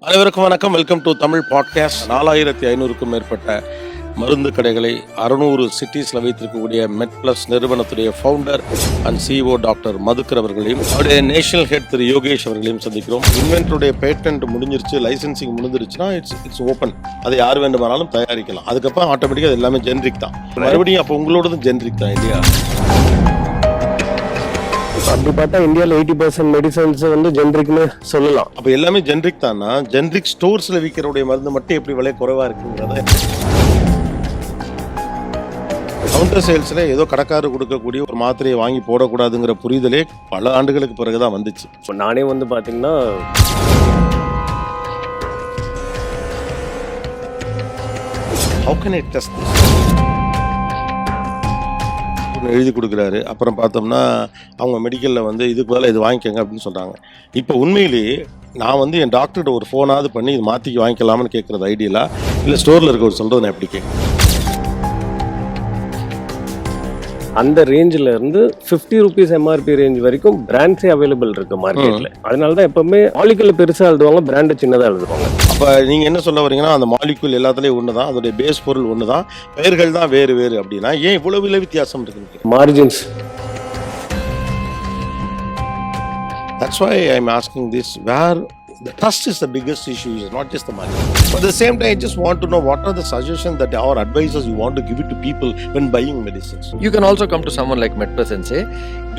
அனைவருக்கும் வணக்கம். Welcome to Tamil podcast. 4500க்கும் மேற்பட்ட மருந்து கடைகளை 600 சிட்டிஸில் வைத்திருக்கக்கூடிய மெட்பிளஸ் நிறுவனத்துடைய founder and CEO doctor Madhukar அவர்களையும் அவருடைய நேஷனல் ஹெட் திரு யோகேஷ் அவர்களையும் சந்திக்கிறோம். இன்வென்டருடைய பேட்டன்ட் முடிஞ்சிருச்சு, லைசன்சிங் முடிஞ்சிருச்சுன்னா இட்ஸ் ஓப்பன். அதை யார் வேண்டுமானாலும் தயாரிக்கலாம். அதுக்கப்புறம் ஆட்டோமேட்டிக்காக அது எல்லாமே ஜென்ரிக் தான். மறுபடியும் அப்போ உங்களோடதும் ஜென்ரிக் தான் இல்லையா? அப்படி பார்த்தா இந்தியாவில் 80% மெடிசன்ஸ் வந்து ஜென்ரிக்னு சொல்லலாம். அப்போ எல்லாமே ஜென்ரிக் தானா? ஜென்ரிக் ஸ்டோர்ஸில் விற்கிறவுடைய மருந்து மட்டும் எப்படி விலை குறைவாக இருக்குங்கிறத கவுண்டர் சேல்ஸில் ஏதோ கடைக்காரர் கொடுக்கக்கூடிய ஒரு மாத்திரையை வாங்கி போடக்கூடாதுங்கிற புரிதலே பல ஆண்டுகளுக்கு பிறகு தான் வந்துச்சு. இப்போ நானே வந்து பார்த்தீங்கன்னா how can I test this? எழுதி கொடுக்குறாரு. அப்புறம் பார்த்தோம்னா அவங்க மெடிக்கலில் வந்து இதுக்கு பதிலாக இது வாங்கிக்கோங்க அப்படின்னு சொல்கிறாங்க. இப்போ உண்மையிலேயே நான் வந்து என் டாக்டர்கிட்ட ஒரு ஃபோனாவது பண்ணி இது மாற்றிக்கி வாங்கிக்கலாம்னு கேட்குறது ஐடியலா, இல்லை ஸ்டோரில் இருக்க ஒரு சொல்கிறது நான் எப்படி கேட்குறேன்? அந்த ரேஞ்சில் இருந்து 50 rupees எம்ஆர்பி ரேஞ்ச் வரைக்கும் பிராண்ட்ஸே அவைலபிள் இருக்கு மார்க்கெட்டில். அதனால தான் எப்பவுமே மாலிகுல் பெருசாக எழுதுவாங்க, பிராண்டு சின்னதாக எழுதுவாங்க. அப்போ நீங்கள் என்ன சொல்ல வரீங்கன்னா அந்த மாலிகுல் எல்லாத்துலேயும் ஒன்று தான், அதோடைய பேஸ் பொருள் ஒன்று தான், பெயர்கள் தான் வேறு வேறு. அப்படின்னா ஏன் இவ்வளவு விலை வித்தியாசம் இருக்குன்னு margins. That's why I'm asking this, where the trust is the biggest issue, is not just the money. But at the same time, I just want to know what are the suggestions that our advisors you want to give it to people when buying medicines. You can also come to someone like medplus and say,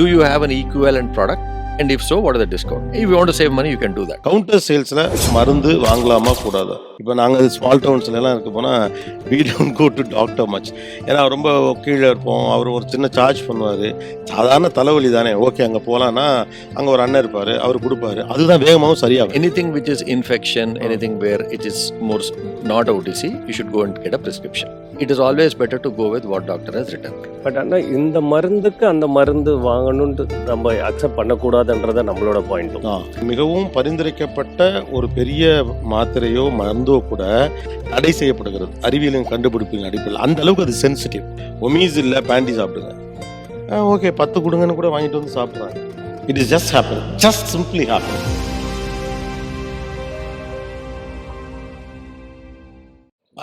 do you have an equivalent product? And if so, what is the discount? If you want to save money, you can do that. Counter சேல்ஸில் மருந்து வாங்கலாமா கூடாதா? இப்போ நாங்கள் small டவுன்ஸ்லாம் இருக்க போனால் we don't go to doctor much. ஏன்னா ரொம்ப கீழே இருப்போம், அவர் ஒரு சின்ன சார்ஜ் பண்ணுவார். சாதாரண தலைவலி தானே, ஓகே அங்கே போகலான்னா அங்கே ஒரு அண்ணன் இருப்பார், அவர் கொடுப்பாரு, அதுதான் வேகமாகவும் சரியாகும். Anything which is infection, anything where it is more not OTC, you should go and get a prescription. It is always better to go with what doctor has written. But ஆனால் இந்த மருந்துக்கு அந்த மருந்து வாங்கணும்னு நம்ம அக்செப்ட் பண்ணக்கூடாதுன்றத நம்மளோட பாயிண்ட்டும். மிகவும் பரிந்துரைக்கப்பட்ட ஒரு பெரிய மாத்திரையோ மருந்தோ கூட தடை செய்யப்படுகிறது அறிவியலின் கண்டுபிடிப்பின் அடிப்படையில். அந்த அளவுக்கு அது சென்சிட்டிவ். ஒமீஸ் இல்லை, பேண்டி சாப்பிடுங்க, ஓகே 10 கொடுங்கன்னு கூட வாங்கிட்டு வந்து சாப்பிட்றாங்க. It is just happen, just simply happen.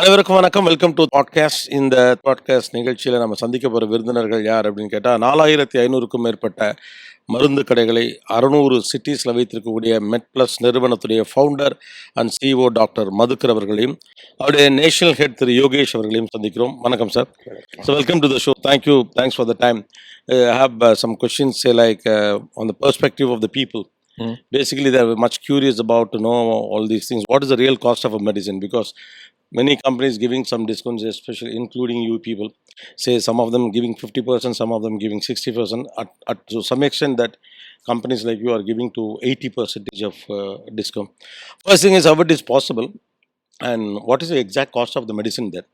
அனைவருக்கும் வணக்கம். Welcome to podcast. இந்த பாட்காஸ்ட் நிகழ்ச்சியில் நம்ம சந்திக்க போகிற விருந்தினர்கள் யார் அப்படின்னு கேட்டால் 4500க்கும் மேற்பட்ட மருந்து கடைகளை 600 சிட்டிஸில் வைத்திருக்கக்கூடிய மெட்பிளஸ் நிறுவனத்துடைய founder and CEO doctor Madhukar அவர்களையும் அவருடைய நேஷனல் ஹெட் திரு யோகேஷ் அவர்களையும் சந்திக்கிறோம். வணக்கம் sir. So welcome to the show. Thank you, thanks for the time. I have some questions like on the perspective of the people. Basically, they are much curious about to know all these things. What is the real cost of a medicine? Because many companies giving some discounts, especially including you people, say some of them giving 50%, some of them giving 60%. To some extent, that companies like you are giving to 80% of discount. First thing is, how it is possible, and what is the exact cost of the medicine there?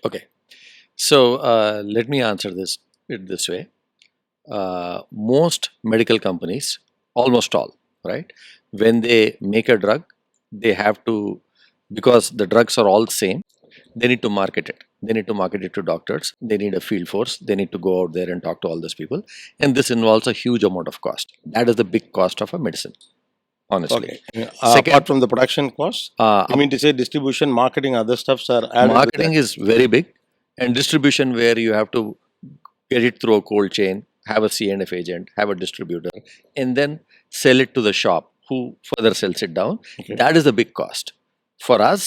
Okay. So, let me answer it this way. Most medical companies, almost all, right? When they make a drug, they have to, because the drugs are all same, they need to market it. They need to market it to doctors. They need a field force. They need to go out there and talk to all those people. And this involves a huge amount of cost. That is the big cost of a medicine, honestly. Okay. Apart from the production cost, you mean to say distribution, marketing, other stuffs are added? Marketing is very big, and distribution where you have to get it through a cold chain, have a C&F agent, have a distributor, and then sell it to the shop who further sells it down. Okay. That is the big cost. For us,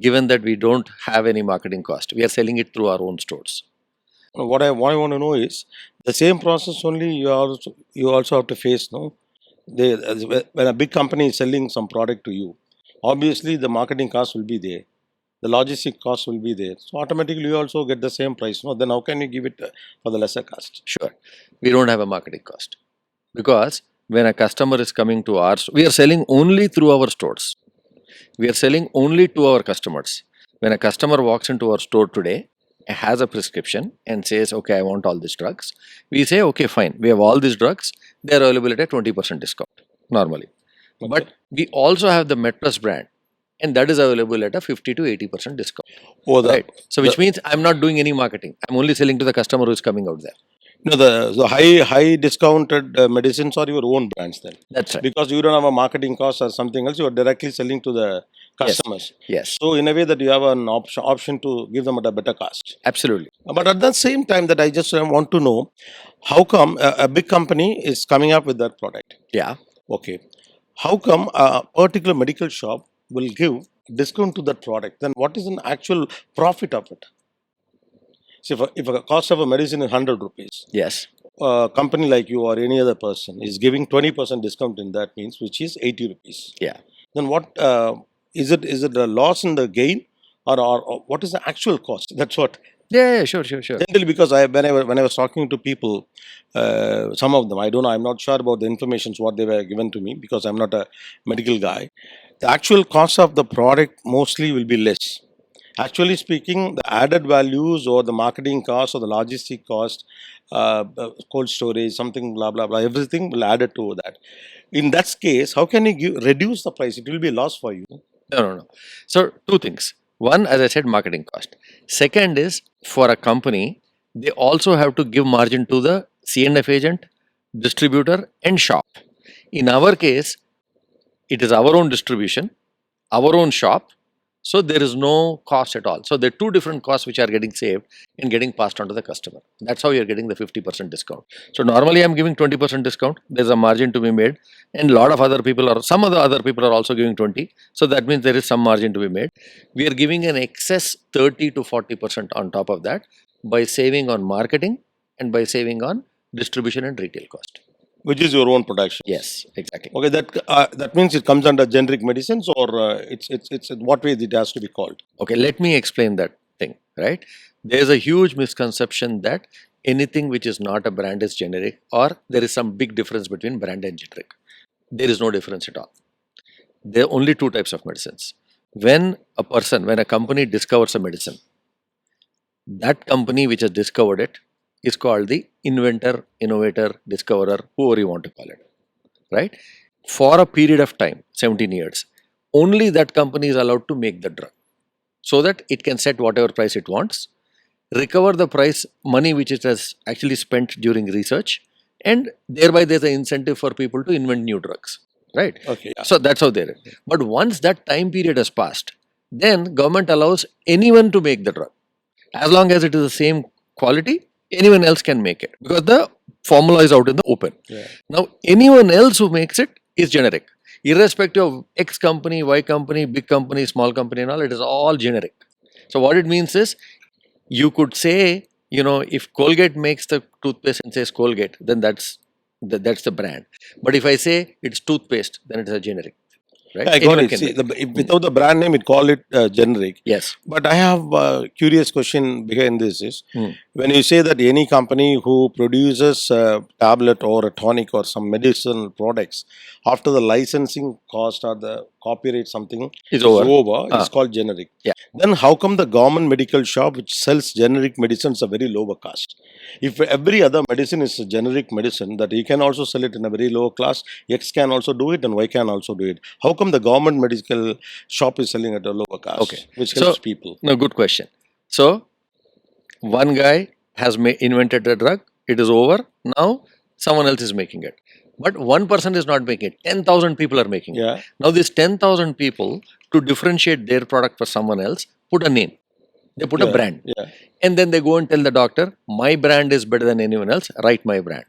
given that we don't have any marketing cost, we are selling it through our own stores. What I want to know is the same process only you also have to face, no? When a big company is selling some product to you, obviously the marketing cost will be there, the logistic cost will be there, so automatically you also get the same price, no? Then how can you give it for the lesser cost? Sure, we don't have a marketing cost because when a customer is coming to ours, we are selling only through our stores. We are selling only to our customers. When a customer walks into our store today, has a prescription and says, okay, I want all these drugs, we say, okay, fine, we have all these drugs, they are available at a 20% discount normally. Okay. But we also have the medplus brand, and that is available at a 50 to 80% discount. Right? So which means I'm not doing any marketing. I'm only selling to the customer who is coming out there. No, the high discounted medicines are your own brands then, That's right. because you don't have a marketing cost or something else. You are directly selling to the Yes. customers. Yes. So in a way that you have an option to give them at a better cost. Absolutely. But at the same time, that I just want to know, how come a big company is coming up with that product? Yeah. Okay, how come a particular medical shop will give discount to that product? Then what is an actual profit of it? See, if a cost of a medicine is 100 rupees, Yes. a company like you or any other person is giving 20% discount in that means, which is 80 rupees. Yeah. Then what is it? Is it a loss in the gain, or what is the actual cost? That's what Yeah. Sure. generally, because when I was talking to people, some of them, I don't know, I'm not sure about the information what they were given to me, because I'm not a medical guy. The actual cost of the product mostly will be less. Actually speaking, the added values or the marketing cost or the logistic cost, cold storage, something, blah blah blah, everything will add it to that. In that case, how can you reduce the price? It will be a loss for you. No. So, two things. One, as I said, marketing cost. Second is, for a company, they also have to give margin to the C&F agent, distributor, and shop. In our case, it is our own distribution, our own shop, so there is no cost at all. So there are two different costs which are getting saved and getting passed on to the customer. That's how you're getting the 50% discount. So normally I'm giving 20% discount. There's a margin to be made, and a lot of other people are, some of the other people are also giving 20. So that means there is some margin to be made. We are giving an excess 30 to 40% on top of that by saving on marketing and by saving on distribution and retail cost. Which is your own production. Yes, exactly. Okay, that means it comes under generic medicines, or it's in what way it has to be called? Okay, let me explain that thing, right? There's a huge misconception that anything which is not a brand is generic, or there is some big difference between brand and generic. There is no difference at all. There are only two types of medicines. When a company discovers a medicine, that company which has discovered it is called the inventor, innovator, discoverer, whoever you want to call it, right? For a period of time, 17 years, only that company is allowed to make the drug, so that it can set whatever price it wants, recover the price money which it has actually spent during research, and thereby there's an incentive for people to invent new drugs, right? Okay, yeah. So that's how there is. But once that time period has passed, then government allows anyone to make the drug. As long as it is the same quality, anyone else can make it, because the formula is out in the open. Yeah. Now, anyone else who makes it is generic. Irrespective of X company, Y company, big company, small company and all, it is all generic. So what it means is, you could say, if Colgate makes the toothpaste and says Colgate, then that's the brand. But if I say it's toothpaste, then it is a generic. Right? I got Anyone it. can See, make it. without the brand name, it call it generic. Yes. But I have a curious question behind this is, Hmm. when you say that any company who produces a tablet or a tonic or some medicinal products, after the licensing cost or the copyright something Is over. it's called generic. Yeah. Then how come the government medical shop which sells generic medicines a very lower cost? If every other medicine is a generic medicine, that he can also sell it in a very low class, X can also do it and Y can also do it. How come the government medical shop is selling at a lower cost? Okay. Which So- helps people. No, good question. So, one guy has invented a drug, it is over, now someone else is making it. But one person is not making it, 10,000 people are making it. Yeah. Now, these 10,000 people, to differentiate their product for someone else, put a name. They put a Yeah, brand. Yeah. And then they go and tell the doctor, my brand is better than anyone else, write my brand.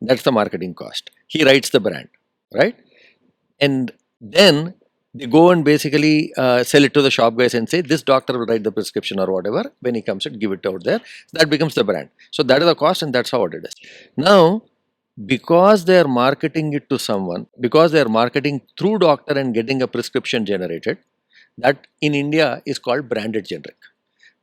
That's the marketing cost. He writes the brand, right? And then they go and basically sell it to the shop guys and say, this doctor will write the prescription or whatever. When he comes and give it out there, that becomes the brand. So that is the cost, and that's how it is. Now, because they are marketing it to someone, because they are marketing through doctor and getting a prescription generated, that in India is called branded generic.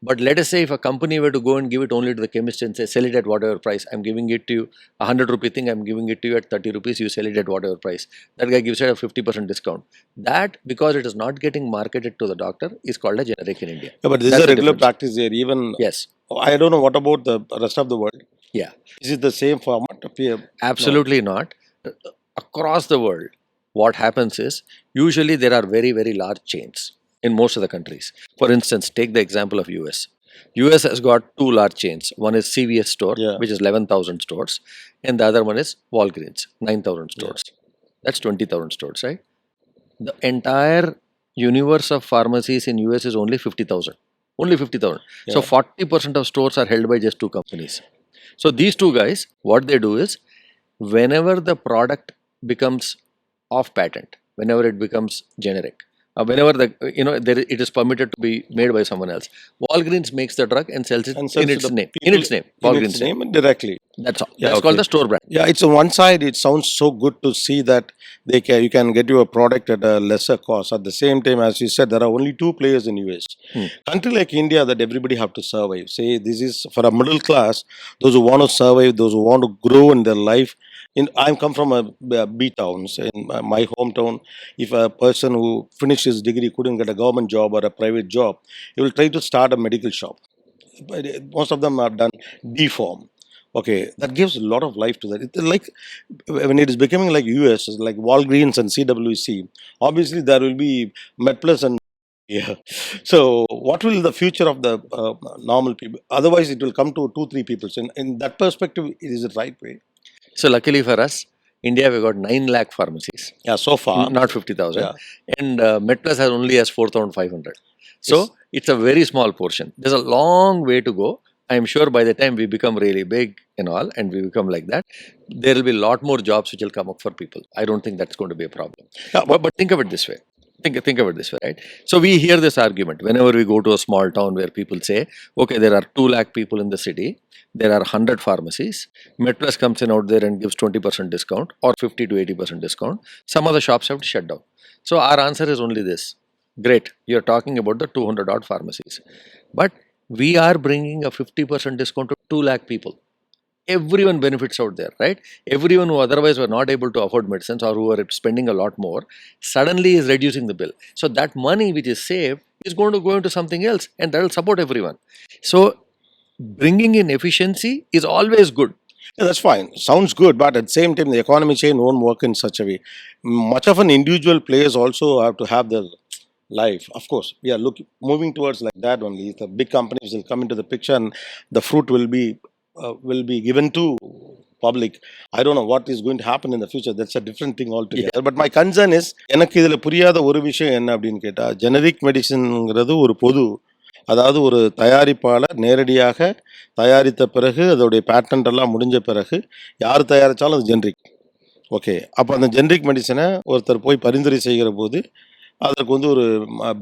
But let us say if a company were to go and give it only to the chemist and say, sell it at whatever price, I'm giving it to you, 100 rupee thing, I'm giving it to you at 30 rupees, you sell it at whatever price. That guy gives it a 50% discount. That, because it is not getting marketed to the doctor, is called a generic in India. Yeah, but this That's is a the regular difference. practice here. Even Yes. I don't know what about the rest of the world. Yeah. Is it the same format? Absolutely not. Across the world, what happens is, usually there are very, very large chains in most of the countries. For instance, take the example of US. US has got two large chains. One is CVS store, Yeah. which is 11,000 stores, and the other one is Walgreens, 9,000 stores. That's 20,000 stores, right? The entire universe of pharmacies in US is only 50,000. Only 50,000. So Yeah. 40% of stores are held by just two companies. So these two guys, what they do is, whenever the product becomes off patent, whenever it becomes generic, whenever it is permitted to be made by someone else, Walgreens makes the drug and sells it And sells in to its the name. people In its name, in Walgreens its name. name directly. That's all. Yeah, That's called okay. the store brand. Yeah, it's on one side. It sounds so good to see that you can get you a product at a lesser cost. At the same time, as you said, there are only two players in US. Country like India that everybody have to survive. Say this is for a middle class, those who want to survive, those who want to grow in their life. I come from a B towns in my hometown. If a person who finished his degree couldn't get a government job or a private job, he will try to start a medical shop. But most of them have done D form. Okay, that gives a lot of life to that. It's like when it is becoming like US, like Walgreens and CWC, obviously there will be medplus and yeah. So what will the future of the normal people? Otherwise, it will come to 2-3 people. So in that perspective, is it right way? So luckily for us, India, we got 9 lakh pharmacies. Yeah, so far. Not 50,000. Yeah. And medplus only has 4,500. So Yes. it's a very small portion. There's a long way to go. I'm sure by the time we become really big and all, and we become like that, there will be a lot more jobs which will come up for people. I don't think that's going to be a problem. Yeah, But think of it this way. Think of it this way, right? So we hear this argument whenever we go to a small town where people say, okay, there are 2 lakh people in the city, there are 100 pharmacies, medplus comes in out there and gives 20% discount or 50 to 80% discount. Some of the shops have to shut down. So our answer is only this. Great, you're talking about the 200 odd pharmacies. But we are bringing a 50% discount to 2 lakh people. Everyone benefits out there, right? Everyone who otherwise were not able to afford medicines or who are spending a lot more, suddenly is reducing the bill. So that money which is saved is going to go into something else, and that will support everyone. So bringing in efficiency is always good. Yeah, that's fine. Sounds good, but at the same time, the economy chain won't work in such a way. Much of an individual players also have to have their life. Of course, we are moving towards like that only. The big companies will come into the picture, and the fruit will be given to public. I don't know what is going to happen in the future. That's a different thing altogether. But my concern is, எனக்கு இதுல புரியாத ஒரு விஷயம் என்ன அப்படின்னு கேட்டா, generic மெடிசின்ங்கிறது ஒரு பொது, அதாவது ஒரு தயாரிப்பாளர் நேரடியாக தயாரித்த பிறகு அதோடைய பேட்டன்ட் எல்லாம் முடிஞ்ச பிறகு யார் தயாரித்தாலும் அது ஜென்ரிக். ஓகே, அப்போ அந்த ஜென்ரிக் மெடிசனை ஒருத்தர் போய் பரிந்துரை செய்கிற போது அதற்கு வந்து ஒரு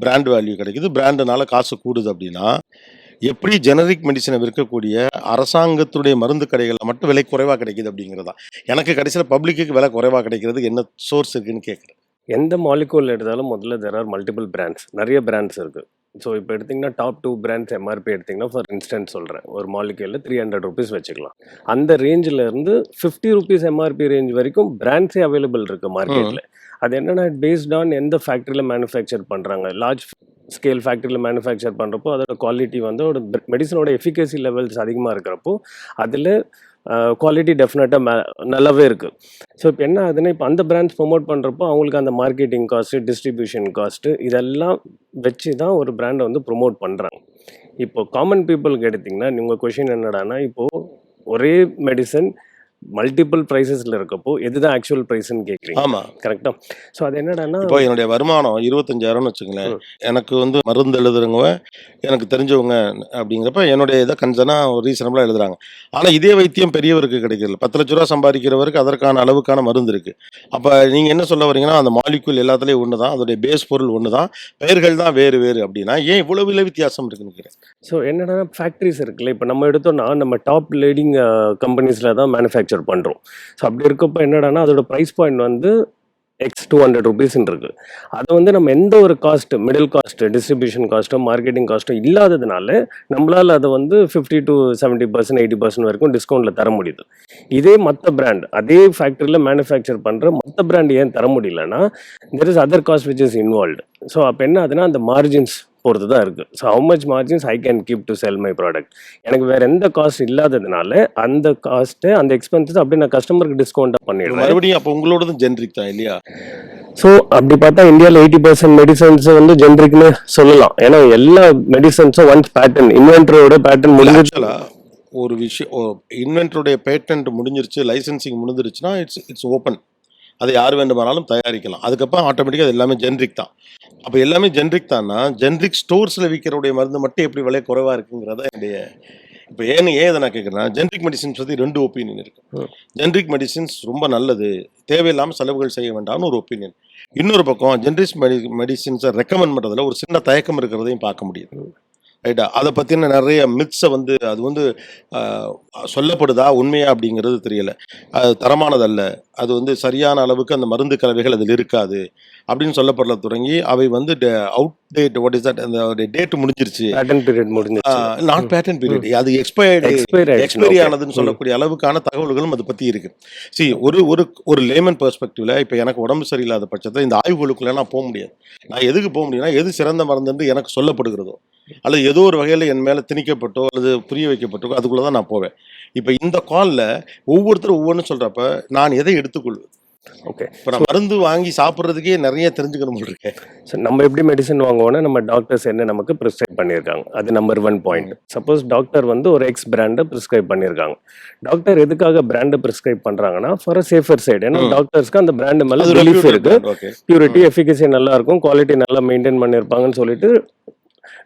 பிராண்ட் வேல்யூ கிடைக்குது. பிராண்டுனால காசு கூடுது அப்படின்னா, எப்படி ஜெனரிக் மெடிசனை விற்கக்கூடிய அரசாங்கத்துடைய மருந்து கடைகளில் மட்டும் விலை குறைவாக கிடைக்குது அப்படிங்கிறதா? எனக்கு கடைசியில் பப்ளிக்கு விலை குறைவாக கிடைக்கிறதுக்கு என்ன சோர்ஸ் இருக்குன்னு கேட்குறேன். எந்த மாலிகூல் எடுத்தாலும் முதல்ல தெர் ஆர் மல்டிபிள் பிராண்ட்ஸ், நிறைய பிராண்ட்ஸ் இருக்குது. ஸோ இப்போ எடுத்திங்கன்னா டாப் 2 பிராண்ட்ஸ் எம்ஆர்பி எடுத்திங்கன்னா ஃபார் இன்ஸ்டன்ஸ் சொல்கிறேன், ஒரு மாலிகூலில் 300 rupees வச்சுக்கலாம். அந்த ரேஞ்சில் இருந்து 50 rupees எம்ஆர்பி ரேஞ்ச் வரைக்கும் பிராண்ட்ஸே அவைலபிள் இருக்குது மார்க்கெட்டில். அது என்னென்னா பேஸ்ட் ஆன் எந்த ஃபேக்ட்ரியில் மேனுஃபேக்சர் பண்ணுறாங்க. லார்ஜ் ஸ்கேல் ஃபேக்ட்ரியில் மேனுஃபேக்சர் பண்ணுறப்போ அதோட குவாலிட்டி வந்து ஒரு மெடிசனோட எஃபிகசி லெவல்ஸ் அதிகமாக இருக்கிறப்போ அதில் குவாலிட்டி டெஃபினட்டாக நல்லாவே இருக்குது. ஸோ இப்போ என்ன ஆகுதுன்னா, இப்போ அந்த பிராண்ட்ஸ் ப்ரொமோட் பண்ணுறப்போ அவங்களுக்கு அந்த மார்க்கெட்டிங் காஸ்ட்டு, டிஸ்ட்ரிபியூஷன் காஸ்ட்டு இதெல்லாம் வச்சு தான் ஒரு பிராண்டை வந்து ப்ரொமோட் பண்ணுறாங்க. இப்போ காமன் பீப்புளுக்கு எடுத்திங்கன்னா, உங்கள் கொஷின் என்னடானா, இப்போது ஒரே மெடிசன் மல்டிபிள் ப்ரைஸஸில் இருக்கப்போ எதுதான் ஆக்சுவல் ப்ரைஸ்ன்னு கேட்குறீங்க. ஆமாம், கரெக்டாக. ஸோ அது என்னடானா, இப்போ என்னுடைய வருமானம் 25,000ன்னு வச்சுங்களேன். எனக்கு வந்து மருந்து எழுதுறவங்க எனக்கு தெரிஞ்சவங்க அப்படிங்கிறப்ப என்னுடைய இதை கன்சர்னாக ரீசனபிளாக எழுதுறாங்க. ஆனால் இதே வைத்தியம் பெரியவருக்கு கிடைக்கிறது. 10 லட்ச ரூபா சம்பாதிக்கிறவருக்கு அதற்கான அளவுக்கான மருந்து இருக்குது. அப்போ நீங்கள் என்ன சொல்ல வரீங்கன்னா, அந்த மாலிக்யூல் எல்லாத்துலேயும் ஒன்று தான், அதோடைய பேஸ் பொருள் ஒன்று தான், பெயர்கள் தான் வேறு வேறு அப்படின்னா ஏன் இவ்வளோ விலை வித்தியாசம் இருக்குன்னு? ஸோ என்னன்னா ஃபேக்ட்ரிஸ் இருக்குல்ல, இப்போ நம்ம எடுத்தோம்னா நம்ம டாப் லீடிங் கம்பெனிஸில் தான் மேனுஃபேக்சர் பண்ணுறோம். ஸோ அப்படி இருக்கப்போ என்னடானா அதோட ப்ரைஸ் பாயிண்ட் வந்து X200 rupeesன்னு இருக்குது. அதை வந்து நம்ம எந்த ஒரு காஸ்ட்டு, மிடில் காஸ்ட்டு, டிஸ்ட்ரிபியூஷன் காஸ்ட்டோ, மார்க்கெட்டிங் காஸ்ட்டோ இல்லாததுனால நம்மளால் அதை வந்து 50 to 70%, 80% வரைக்கும் டிஸ்கவுண்ட்டில் தர முடியுது. இதே மற்ற பிராண்ட் அதே ஃபேக்ட்ரியில் மேனுஃபேக்சர் பண்ணுற மற்ற பிராண்ட் ஏன் தர முடியலன்னா, there is other cost which is involved. So அப்போ என்ன ஆகுதுன்னா, அந்த மார்ஜின்ஸ் பொறுத்து தான் இருக்குது. So how much margins I can keep to sell my product. எனக்கு வேறு எந்த காஸ்ட் இல்லாததுனால அந்த காஸ்ட்டு அந்த எக்ஸ்பென்சஸ் அப்படியே நான் கஸ்டமருக்கு டிஸ்கவுண்ட்டாக பண்ணிடுவேன். மறுபடியும் அப்போ உங்களோடது ஜென்ரிக் தான் இல்லையா? ஸோ அப்படி பார்த்தா இந்தியாவில் 80% மெடிசன்ஸ் வந்து ஜென்ரிக்னு சொல்லலாம். ஏன்னா எல்லா மெடிசன்ஸும் ஒன்ஸ் பேட்டர்ன் இன்வென்டரோட பேட்டர்ன் முடிஞ்சிருச்சு. ஒரு விஷயம் இன்வென்டருடைய பேட்டன்ட் முடிஞ்சிருச்சு, லைசன்சிங் முடிஞ்சிருச்சுன்னா இட்ஸ் ஓப்பன், அதை யார் வேண்டுமானாலும் தயாரிக்கலாம். அதுக்கப்புறம் ஆட்டோமேட்டிக்காக அது எல்லாமே ஜென்ரிக் தான். அப்போ எல்லாமே ஜென்ரிக் தான்னா ஜென்ரிக் ஸ்டோர்ஸில் விற்கிறவுடைய மருந்து மட்டும் எப்படி விலை குறைவாக இருக்குங்கிறத என்னுடைய இப்போ ஏன் இதை நான் கேட்குறேன்னா, ஜென்ரிக் மெடிசின்ஸ் பற்றி 2 ஒப்பீனியன் இருக்குது. ஜென்ரிக் மெடிசின்ஸ் ரொம்ப நல்லது, தேவையில்லாமல் செலவுகள் செய்ய வேண்டாம்னு ஒரு ஒப்பீனியன். இன்னொரு பக்கம் ஜென்ரிக் மெடிசின்ஸை ரெக்கமெண்ட் பண்ணுறதுல ஒரு சின்ன தயக்கம் இருக்கிறதையும் பார்க்க முடியுது. ரைட்டா? அதை பற்றின நிறைய மித்ஸை வந்து அது வந்து சொல்லப்படுதா உண்மையா அப்படிங்கிறது தெரியல. அது தரமானதல்ல, அது வந்து சரியான அளவுக்கு அந்த மருந்து கலவைகள் அதில் இருக்காது அப்படின்னு சொல்லப்படல தொடங்கி அவை வந்து out date, what is that, அந்த டேட் முடிஞ்சிருச்சு, பேட்டன் பீரியட் முடிஞ்சிருச்சு, நாட் பேட்டன் பீரியட், அது எக்ஸ்பைரி ஆனதுன்னு சொல்லக்கூடிய அளவுக்கான தகவல்களும் அதை பற்றி இருக்கு. சரி, ஒரு லேமன் பெர்ஸ்பெக்டிவ்ல இப்போ எனக்கு உடம்பு சரியில்லாத பட்சத்தில் இந்த ஆய்வுகளுக்குள்ள நான் போக முடியாது. நான் எதுக்கு போக முடியும்னா, எது சிறந்த மருந்து எனக்கு சொல்லப்படுகிறதோ அல்லது ஏதோ ஒரு வகையில் என் மேலே திணிக்கப்பட்டோ அல்லது புரிய வைக்கப்பட்டோ அதுக்குள்ளே தான் நான் போவேன். இப்போ இந்த காலில் ஒவ்வொருத்தரும் ஒவ்வொன்றும் சொல்கிறப்ப நான் எதை எடுத்துக்கொள்வேன்? ஓகே, இப்போ நான் மருந்து வாங்கி சாப்பிட்றதுக்கே நிறைய தெரிஞ்சுக்கணும் இருக்கேன். ஸோ நம்ம எப்படி மெடிசன் வாங்குவோன்னா, நம்ம டாக்டர்ஸ் என்ன நமக்கு ப்ரிஸ்கிரைப் பண்ணியிருக்காங்க, அது நம்பர் 1 பாயிண்ட். சப்போஸ் டாக்டர் வந்து ஒரு எக்ஸ் பிராண்டை ப்ரிஸ்கிரைப் பண்ணியிருக்காங்க. டாக்டர் எதுக்காக பிராண்டை ப்ரிஸ்கிரைப் பண்ணுறாங்கன்னா, ஃபார் அ சேஃபர் சைடு. ஏன்னா டாக்டர்ஸ்க்கு அந்த பிராண்டு மேலே பிலீஃப் இருக்குது, பியூரிட்டி எஃபிகசி நல்லா இருக்கும், குவாலிட்டி நல்லா மெயின்டைன் பண்ணியிருப்பாங்கன்னு சொல்லிட்டு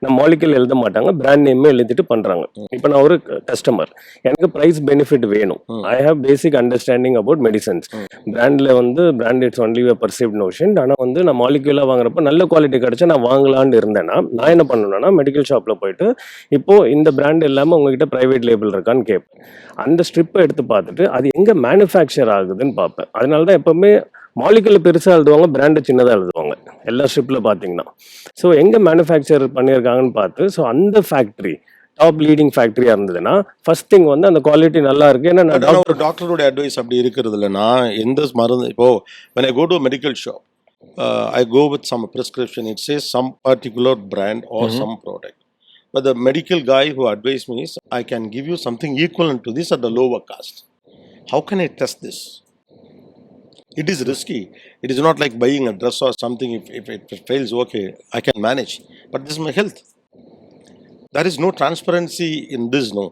நம்ம மாலிகுல் எழுத மாட்டாங்க, பிராண்ட் நேமே எழுதிட்டு பண்றாங்க. இப்போ நான் ஒரு கஸ்டமர், எனக்கு பிரைஸ் பெனிஃபிட் வேணும். I have basic understanding about medicines. பிராண்ட்ல வந்து brand it's only a perceived notion. ஆனால் வந்து நான் மாலிகுலா வாங்குறப்ப நல்ல குவாலிட்டி கிடைச்சா நான் வாங்கலான்னு இருந்தேன்னா நான் என்ன பண்ணணும்னா, மெடிக்கல் ஷாப்ல போயிட்டு இப்போ இந்த பிராண்ட் இல்லாமல் உங்ககிட்ட பிரைவேட் லேபிள் இருக்கான்னு கேட்பேன். அந்த ஸ்ட்ரிப்பை எடுத்து பார்த்துட்டு அது எங்க மேனுஃபேக்சர் ஆகுதுன்னு பார்ப்பேன். அதனால தான் எப்பவுமே மாலிகுல் பெருசாக எழுதுவாங்க, பிராண்டு சின்னதாக எழுதுவாங்க எல்லா ஸ்ட்ரிப்பில் பார்த்தீங்கன்னா. ஸோ எங்கே மேனுஃபேக்சர் பண்ணியிருக்காங்கன்னு பார்த்து, ஸோ அந்த ஃபேக்ட்ரி டாப் லீடிங் ஃபேக்ட்ரியாக இருந்ததுன்னா ஃபர்ஸ்ட் திங் வந்து அந்த குவாலிட்டி நல்லா இருக்கு. ஏன்னா ஒரு டாக்டரோட அட்வைஸ் அப்படி இருக்கிறது இல்லைன்னா, எந்த மருந்து இப்போ when I go to a medical shop, I go with some prescription, it says some particular brand or some product. But the medical guy who advised me is, I can give you something equivalent to this at the lower cost. How can I test this? It is risky. It is not like buying a dress or something. If it fails, okay, I can manage. But this is my health. There is no transparency in this, no.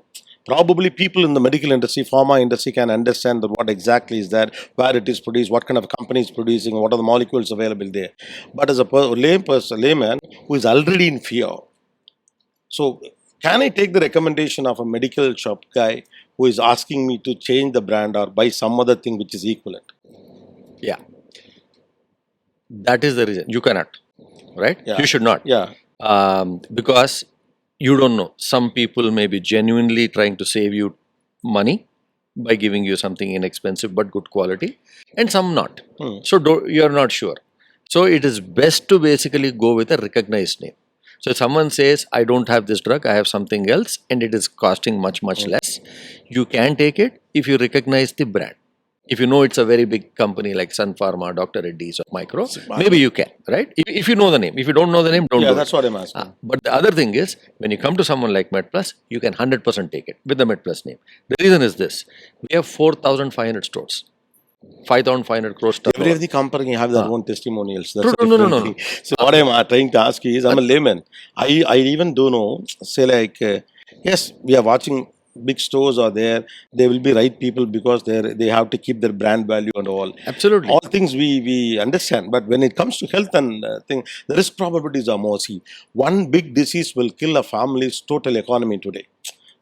Probably people in the medical industry, pharma industry can understand that what exactly is there, where it is produced, what kind of company is producing, what are the molecules available there. But as a layman who is already in fear, so can I take the recommendation of a medical shop guy who is asking me to change the brand or buy some other thing which is equivalent? Yeah, that is the reason you cannot, right? Yeah. You should not. Yeah. Because you don't know. Some people may be genuinely trying to save you money by giving you something inexpensive but good quality, and some not. So you are not sure. So it is best to basically go with a recognized name. So if someone says, I don't have this drug, I have something else, and it is costing much less, you can take it if you recognize the brand. If you know it's a very big company like Sun Pharma, Dr. Reddy's or Micro, maybe you can, right? If you know the name. If you don't know the name, don't do it. Yeah, that's what I'm asking. But the other thing is, when you come to someone like MedPlus, you can 100% take it with the MedPlus name. The reason is this. We have 4,500 stores. 5,500 crores. Every of the company have their own testimonials. That's No. So what I'm trying to ask is, I'm a layman. I even don't know, say like, yes, we are watching big stores are there, they will be right people because they have to keep their brand value and all. Absolutely. All things we understand, but when it comes to health and thing, the risk probabilities are more. See, one big disease will kill a family's total economy today.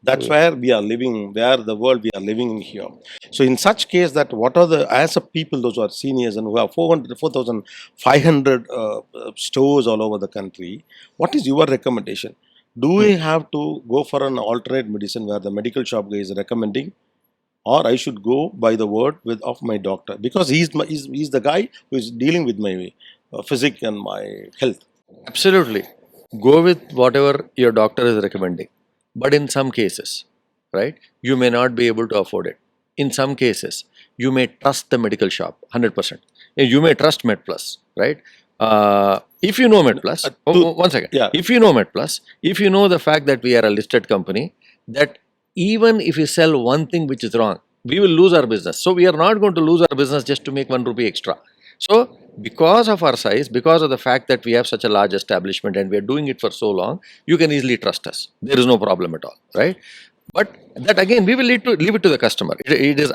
That's where we are living, where the world we are living in here. So in such case, that what are the, as a people, those who are seniors and who have 4,500 stores all over the country, what is your recommendation? Do we have to go for an alternate medicine where the medical shop guy is recommending, or I should go by the word of my doctor, because he's the guy who is dealing with my physique and my health? Absolutely. Go with whatever your doctor is recommending. But in some cases, right, you may not be able to afford it. In some cases, you may trust the medical shop 100%. You may trust MedPlus, right? If you know MedPlus, one second. Yeah. If you know MedPlus, if you know the fact that we are a listed company, that even if we sell one thing which is wrong, we will lose our business. So we are not going to lose our business just to make 1 rupee extra. So because of our size, because of the fact that we have such a large establishment and we are doing it for so long, you can easily trust us. There is no problem at all, right? But that again, we will leave it to the customer. It is,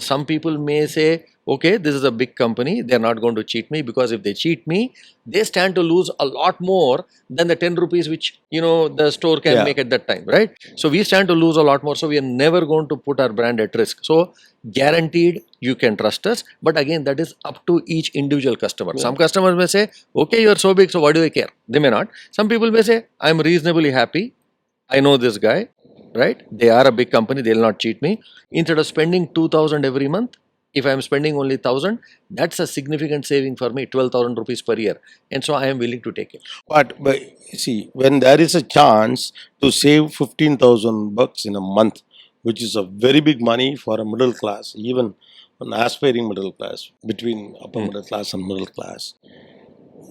some people may say, okay, this is a big company, they're not going to cheat me, because if they cheat me, they stand to lose a lot more than the 10 rupees which, the store can Yeah. make at that time, right? So we stand to lose a lot more. So we are never going to put our brand at risk. So guaranteed, you can trust us. But again, that is up to each individual customer. Yeah. Some customers may say, okay, you're so big, so why do I care? They may not. Some people may say, I'm reasonably happy. I know this guy, right? They are a big company, they'll not cheat me. Instead of spending 2,000 every month, if I am spending only 1,000, that's a significant saving for me, 12,000 rupees per year. And so I am willing to take it. But see, when there is a chance to save 15,000 bucks in a month, which is a very big money for a middle class, even an aspiring middle class, between upper middle class and middle class,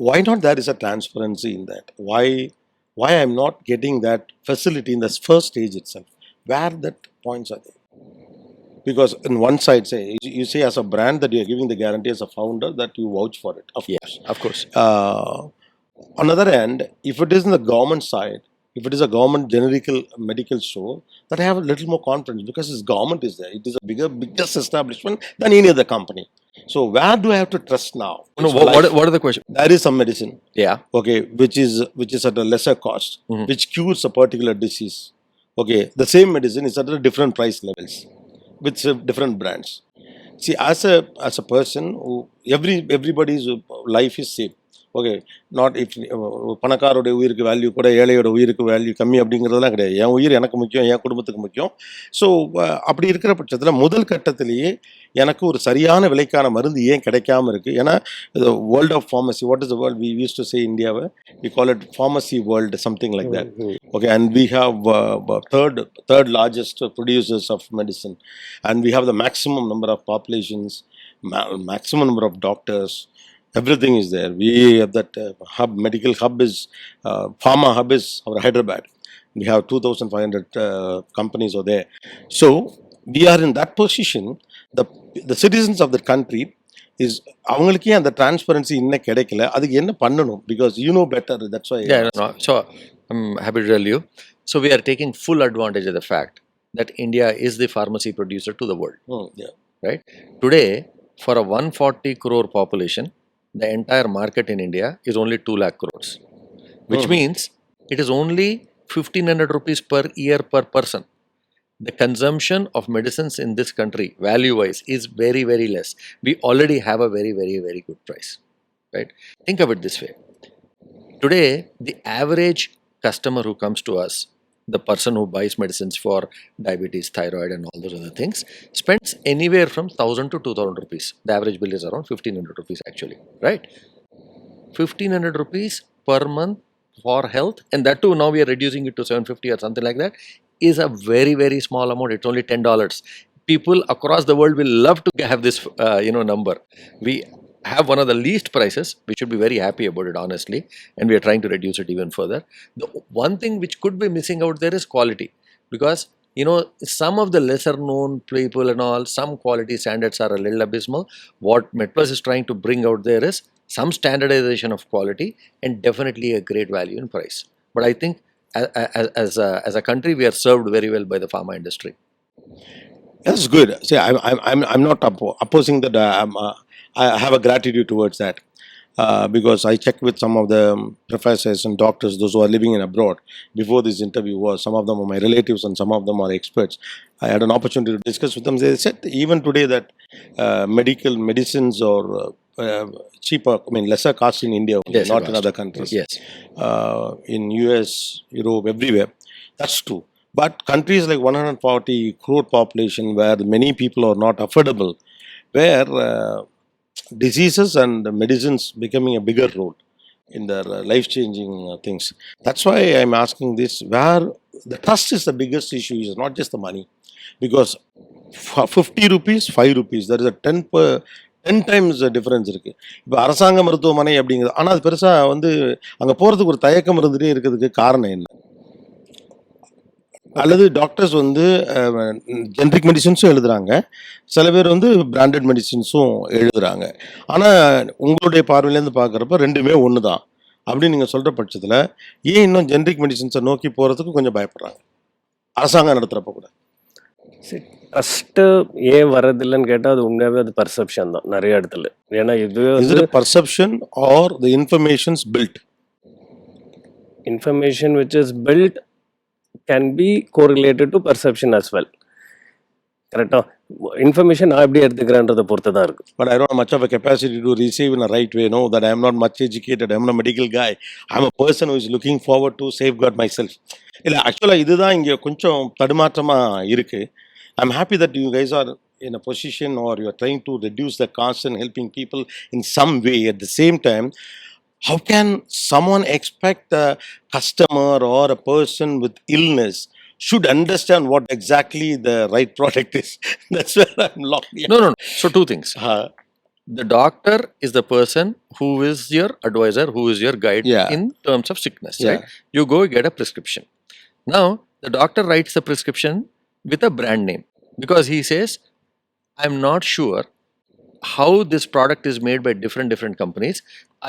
why not there is a transparency in that? Why I'm not getting that facility in the first stage itself? Where that points are there? Because in one side, say you say as a brand that you are giving the guarantee as a founder that you vouch for it. Of course. Of course. On the other hand, if it is in the government side, if it is a government generical medical store, that I have a little more confidence because its government is there. It is a biggest establishment than any other company. So where do I have to trust now? No, what are the questions? There is some medicine, Yeah. okay, which is at a lesser cost, Mhm. which cures a particular disease. Okay, the same medicine is at a different price levels with different brands. See, as a person who everybody's life is safe. Okay not if பணக்காரோடைய உயிருக்கு value கூட ஏழையோட உயிருக்கு value கம்மி அப்படிங்கிறதுலாம் கிடையாது. என் உயிர் எனக்கு முக்கியம், என் குடும்பத்துக்கு முக்கியம். ஸோ அப்படி இருக்கிற பட்சத்தில் முதல் கட்டத்திலேயே எனக்கு ஒரு சரியான விலைக்கான மருந்து ஏன் கிடைக்காம இருக்குது? ஏன்னா world of pharmacy, what is the world we use to say இந்தியாவை, we call it pharmacy world, something like that. Okay, and we have third largest producers of medicine, and we have the maximum number of populations, maximum number of doctors. Everything is there. We have that hub, medical hub is, Pharma hub is our Hyderabad. We have 2,500 companies over there. So we are in that position. The citizens of the country is அவங்களுக்கே அந்த transparency இன்னும் கிடைக்கல. அதுக்கு என்ன பண்ணணும்? Because you know better. That's why. Yeah, no. So I'm happy to tell you. So we are taking full advantage of the fact that India is the pharmacy producer to the world. Yeah. Right? Today, for a 140 crore population, the entire market in India is only 2 lakh crores, which means it is only 1,500 rupees per year per person. The consumption of medicines in this country, value-wise, is very, very less. We already have a very, very, very good price. Right? Think of it this way. Today, the average customer who comes to us, the person who buys medicines for diabetes, thyroid and all those other things, spends anywhere from 1,000 to 2,000 rupees. The average bill is around 1,500 rupees actually, right? 1,500 rupees per month for health, and that too now we are reducing it to 750 or something like that, is a very, very small amount. It's only $10. People across the world will love to have this number. We have one of the least prices. We should be very happy about it, honestly, and we are trying to reduce it even further. The one thing which could be missing out there is quality, because some of the lesser known people and all, some quality standards are a little abysmal. What MedPlus is trying to bring out there is some standardization of quality and definitely a great value in price. But I think as a country, we are served very well by the pharma industry. That's good. See, I'm not opposing that. I have a gratitude towards that, because I checked with some of the professors and doctors, those who are living in abroad, before this interview was. Some of them are my relatives and some of them are experts. I had an opportunity to discuss with them. They said even today that medical medicines or cheaper, I mean lesser cost in India, only, Yes, not it in was. other countries. Yes. In US, Europe, everywhere. That's true. But countries like 140 crore population, where many people are not affordable, where diseases and medicines becoming a bigger role in their life-changing things. That's why I'm asking this, where the trust is the biggest issue, is not just the money. Because for 50 rupees, 5 rupees, there is a 10 times difference இருக்கு. இப்ப அரசாங்க மருத்துவமனை அப்படிங்கிறது ஆனா அது பெருசா வந்து அங்க போறதுக்கு ஒரு தயக்கம் இருந்துட்டே இருக்கிறதுக்கு காரணம் என்ன? ஓகே. அல்லது டாக்டர்ஸ் வந்து ஜெனரிக் மெடிசின்ஸும் எழுதுறாங்க. சில பேர் வந்து பிராண்டட் மெடிசின்ஸும் எழுதுறாங்க. ஆனா உங்களுடைய பார்வையிலேருந்து பார்க்குறப்ப 2மே ஒண்ணு தான். அப்படின்னு நீங்க சொல்ற பட்சத்தில, ஏன் இன்னும் ஜெனரிக் மெடிசின்ஸ நோக்கி போறதுக்கு கொஞ்சம் பயப்படுறாங்க? அரசாங்கம் நடத்துறப்ப கூட. சரி, ட்ரஸ்ட்டு ஏன் வரதில்லன்னு கேட்டா, அது உண்மையாவே அது பெர்செப்ஷன் தான் நெறைய இடத்துல. ஏன்னா இதுவே இஸ் வந்து it a perception or the informations built? Information which is built can be correlated to perception as well. கரெக்ட்டா? இன்ஃபர்மேஷன் நான் எப்படி எடுத்துக்கிறேன்றத பொறுத்து தான் இருக்கு. But I don't have much of a capacity to receive in a right way. No, that I am not much educated. I am not a medical guy. I am a person who is looking forward to safeguard myself. இல்ல ஆக்சுவலா இதுதான் இங்க கொஞ்சம் தடுமாற்றமா இருக்கு. I'm happy that you guys are in a position or you are trying to reduce the cost and helping people in some way. At the same time, how can someone expect a customer or a person with illness should understand what exactly the right product is? That's where I'm locked. Yeah. No. So two things. Uh, The doctor is the person who is your advisor, who is your guide Yeah. in terms of sickness, Yeah. right? You go get a prescription. Now, the doctor writes the prescription with a brand name because he says, I'm not sure how this product is made by different companies.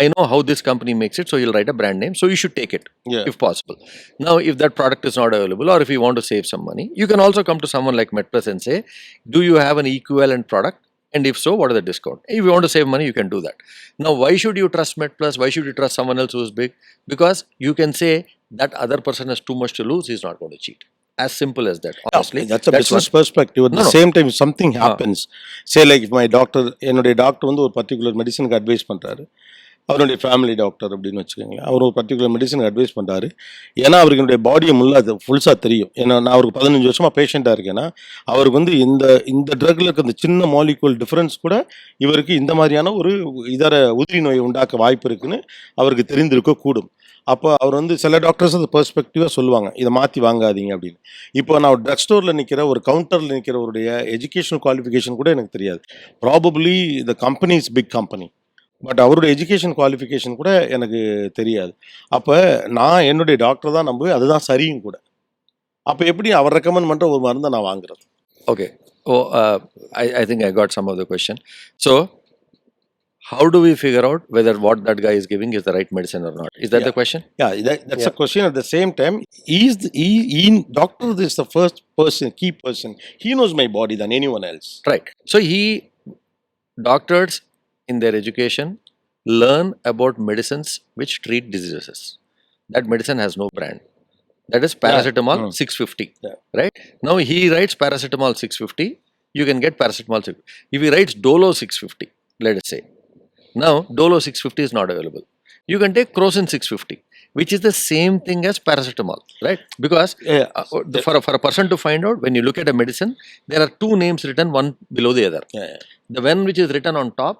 I know how this company makes it, so he'll write a brand name. So you should take it yeah. if possible. Now, if that product is not available, or if you want to save some money, you can also come to someone like MedPlus and say, do you have an equivalent product? And if so, what is the discount? If you want to save money, you can do that. Now, why should you trust MedPlus? Why should you trust someone else who is big? Because you can say that other person has too much to lose, he's not going to cheat. As simple as that, honestly. That's a business perspective. At the No. same time, if something happens, say like if my doctor, என்னுடைய doctor வந்து ஒரு particular மெடிசனுக்கு advice பண்ணுறாரு, அவருடைய family doctor அப்படின்னு வச்சுக்கோங்களேன், அவர் ஒரு particular மெடிசனுக்கு advice பண்ணுறாரு. ஏன்னா அவருக்கு என்னுடைய பாடியை அது ஃபுல்ஸாக தெரியும். ஏன்னா நான் அவருக்கு 15 வருஷமாக பேஷண்ட்டாக இருக்கேன்னா அவருக்கு வந்து இந்த ட்ரக்கில் இருக்க இந்த சின்ன மாலிகுல் டிஃப்ரென்ஸ் கூட இவருக்கு இந்த மாதிரியான ஒரு இதர உதிரி நோயை உண்டாக்க வாய்ப்பு இருக்குன்னு அவருக்கு தெரிந்திருக்க கூடும். அப்போ அவர் வந்து சில டாக்டர்ஸ் அந்த பெர்ஸ்பெக்டிவாக சொல்லுவாங்க, இதை மாற்றி வாங்காதீங்க அப்படின்னு. இப்போ நான் ஒரு ட்ரக் ஸ்டோரில் நிற்கிற ஒரு கவுண்டரில் நிற்கிறவருடைய எஜுகேஷனல் குவாலிஃபிகேஷன் கூட எனக்கு தெரியாது. Probably the company is big company, but அவருடைய எஜுகேஷன் குவாலிஃபிகேஷன் கூட எனக்கு தெரியாது. அப்போ நான் என்னுடைய டாக்டர் தான் நம்புவேன், அதுதான் சரியும் கூட. அப்போ எப்படி அவர் ரெக்கமெண்ட் பண்ணுற ஒரு மருந்தை நான் வாங்குறது? Okay. Oh, I think I got some of the question. So, how do we figure out whether what that guy is giving is the right medicine or not? Is that the question? Yeah, that's a question. At the same time, doctor is the first person, key person. He knows my body than anyone else. Right. So, doctors in their education learn about medicines which treat diseases. That medicine has no brand. That is paracetamol 650. Yeah. Right? Now, he writes paracetamol 650. You can get paracetamol 650. If he writes Dolo 650, let us say. Now, Dolo 650 is not available. You can take Crocin 650, which is the same thing as paracetamol, right? Because for a person to find out, when you look at a medicine, there are two names written one below the other. The one which is written on top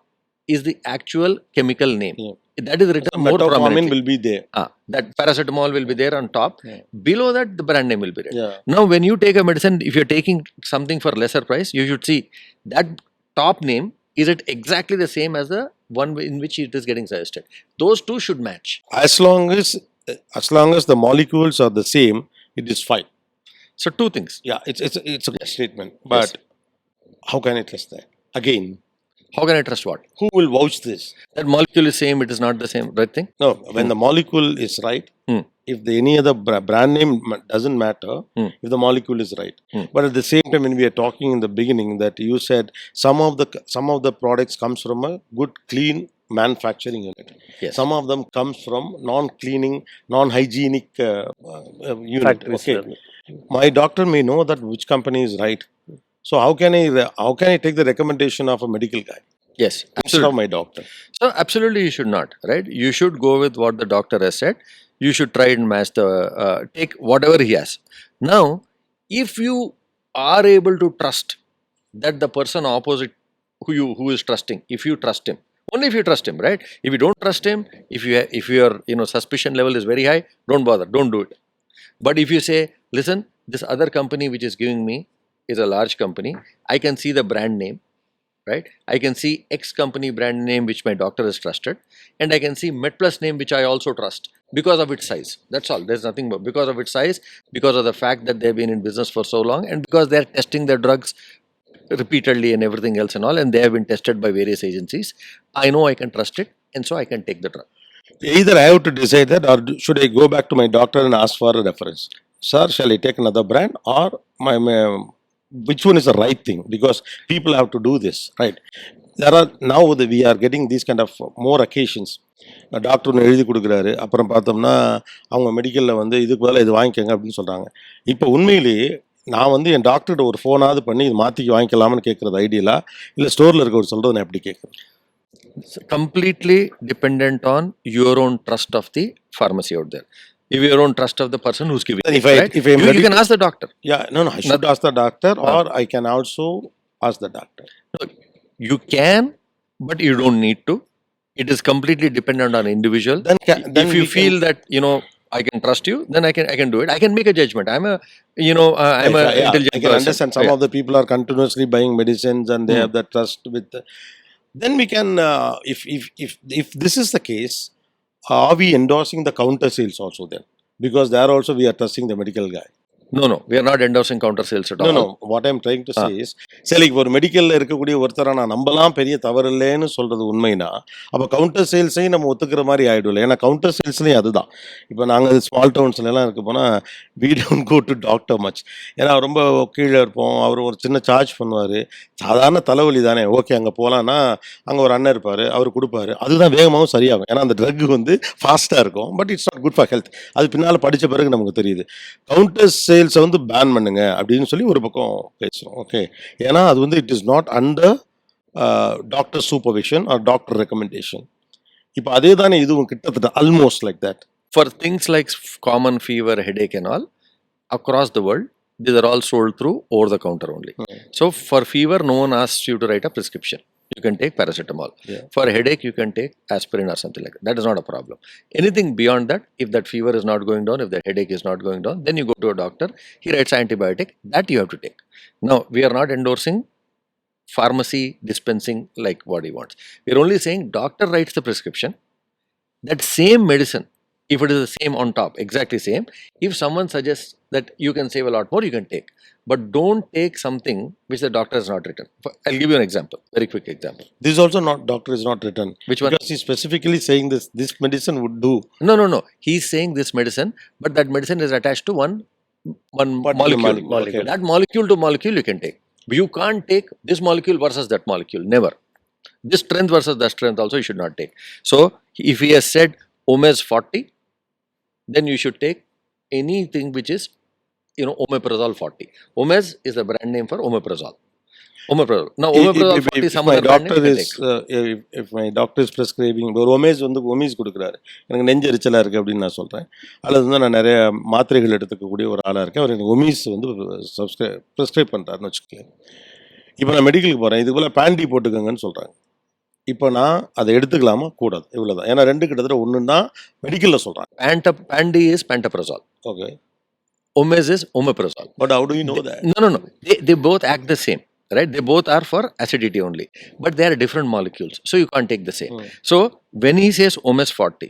is the actual chemical name. That is written more prominently. Will be there. That paracetamol will be there on top. Below that, the brand name will be there. Yeah. Now, when you take a medicine, if you're taking something for lesser price, you should see that top name, is it exactly the same as the one in which it is getting suggested? Those two should match. As long as the molecules are the same, it is fine. So, two things. Yeah, it's a good statement. But how can I trust that? Again, how can I trust what? Who will vouch this? That molecule is same, it is not the same, right thing? No, when the molecule is right, if any other brand name doesn't matter, if the molecule is right. But at the same time, when we are talking in the beginning that you said some of the products comes from a good clean manufacturing unit. Yes. Some of them comes from non-cleaning, non-hygienic unit. Factories. Okay. My doctor may know that which company is right. So how can I take the recommendation of a medical guy? Yes, Instead absolutely. of my doctor. So absolutely you should not, right? You should go with what the doctor has said. You should try and match take whatever he has. Now, if you are able to trust that the person opposite who is trusting, if you trust him, only if you trust him, right? If you don't trust him, if your suspicion level is very high, don't bother, don't do it. But if you say, listen, this other company which is giving me is a large company, I can see the brand name, right? I can see X company brand name which my doctor has trusted, and I can see medplus name which I also trust because of its size. That's all. There's nothing more. Because of its size, because of the fact that they've been in business for so long, and because they're testing their drugs repeatedly and everything else and all, and they have been tested by various agencies, I know I can trust it, and so I can take the drug. Either I have to decide that, or should I go back to my doctor and ask for a reference? Sir, shall I take another brand, or my which one is the right thing? Because people have to do this, right? There are now we are getting these kind of more occasions. Doctor ஒன்று எழுதி கொடுக்குறாரு, அப்புறம் பார்த்தோம்னா அவங்க மெடிக்கலில் வந்து இதுக்கு பதிலாக இது வாங்கிக்கோங்க அப்படின்னு சொல்கிறாங்க. இப்போ உண்மையிலேயே நான் வந்து என் டாக்டர்கிட்ட ஒரு ஃபோனாவது பண்ணி இது மாற்றிக்கு வாங்கிக்கலாம்னு கேட்குறது ஐடியலா, இல்லை ஸ்டோரில் இருக்க ஒரு சொல்கிறது நான் எப்படி கேட்குறேன்? It's completely dependent on your own trust of the pharmacy out there. If your own trust of the person who's giving Then it, right? You can ask the doctor. Yeah, no, I should ask the doctor, or I can also ask the doctor. No, you can, but you don't need to. It is completely dependent on individual. Then If you feel that I can trust you, then I can do it. I can make a judgment. I'm a intelligent I can person. understand some of the people are continuously buying medicines and they have that trust with. Then we can, if this is the case, are we endorsing the counter sales also then? Because there also we are trusting the medical guy. No, we are not endorsing counter sales at all. No, what I'm trying to say is, சரி, இப்போ ஒரு மெடிக்கலில் இருக்கக்கூடிய ஒருத்தரை நான் நம்பலாம், பெரிய தவறு இல்லைன்னு சொல்கிறது உண்மைனா, அப்போ கவுண்டர் சேல்ஸையும் நம்ம ஒத்துக்கிற மாதிரி ஆகிடும்ல. ஏன்னா கவுண்டர் சேல்ஸ்லேயும் அதுதான். இப்போ நாங்கள் ஸ்மால் டவுன்ஸ்லாம் இருக்க போனால் we don't go to doctor much. ஏன்னா ரொம்ப கீழே இருப்போம், அவர் ஒரு சின்ன சார்ஜ் பண்ணுவார். சாதாரண தலைவலி தானே, ஓகே அங்கே போகலான்னா அங்கே ஒரு அண்ணன் இருப்பார், அவர் கொடுப்பாரு. அதுதான் வேகமாகவும் சரியாகும். ஏன்னா அந்த ட்ரக் வந்து ஃபாஸ்ட்டாக இருக்கும், but it's not good for health. அது பின்னால் படித்த பிறகு நமக்கு தெரியுது. கவுண்டர் சேல்ஸை வந்து பேன் பண்ணுங்க அப்படின்னு சொல்லி ஒரு பக்கம் பேசுகிறோம். ஓகே, ஏன்னா அது வந்து it is not under doctor supervision or doctor recommendation. இப்போ அதே தானே இதுவும் கிட்டத்தட்ட almost like that. For things like common fever, headache and all, across the world, these are all sold through over the counter only. So for fever, no one asks you to write a prescription. You can take paracetamol. For headache, you can take aspirin or something like that. That is not a problem. Anything beyond that, if that fever is not going down, if the headache is not going down, then you go to a doctor, he writes antibiotic, that you have to take. Now, we are not endorsing pharmacy dispensing like what he wants. We are only saying doctor writes the prescription, that same medicine, if it is the same on top, exactly same, if someone suggests that you can save a lot more, you can take. But don't take something which the doctor has not written. I'll give you an example, very quick example. This is also not, doctor is not written. Which one? Because he's specifically saying this medicine would do. No. He's saying this medicine, but that medicine is attached to one molecule. Okay. That molecule to molecule you can take. You can't take this molecule versus that molecule, never. This strength versus that strength also you should not take. So, if he has said Omes 40, then you should take anything which is, omeprazole 40. Omes is the brand name for omeprazole. Now, omeprazole 40 is some other brand name. If my doctor is prescribing, ஒரு ஒமேஸ் கொடுக்குறாரு, எனக்கு நெஞ்சு எரிச்சலாக இருக்குது அப்படின்னு நான் சொல்கிறேன், அல்லது வந்து நான் நிறைய மாத்திரைகள் எடுத்துக்கக்கூடிய ஒரு ஆளாக இருக்கேன், அவர் எனக்கு ஒமேஸ் வந்து ப்ரிஸ்கிரைப் பண்ணுறாருன்னு வச்சுக்கோங்க. இப்போ நான் மெடிக்கலுக்கு போகிறேன், இதுக்கு போல் பேண்டி போட்டுக்கோங்கன்னு சொல்கிறாங்க. இப்போ நான் அதை எடுத்துக்கலாமா கூடாது, இவ்வளோதான். ஏன்னா ரெண்டு கிட்டத்தட்ட ஒன்று தான் மெடிக்கலில் சொல்கிறாங்க. Pandy is pantoprazole. Okay. Omes is omeprazole. But how do you know that? No. They both act the same, right? They both are for acidity only, but they are different molecules, so you can't take the same. So when he says Omes 40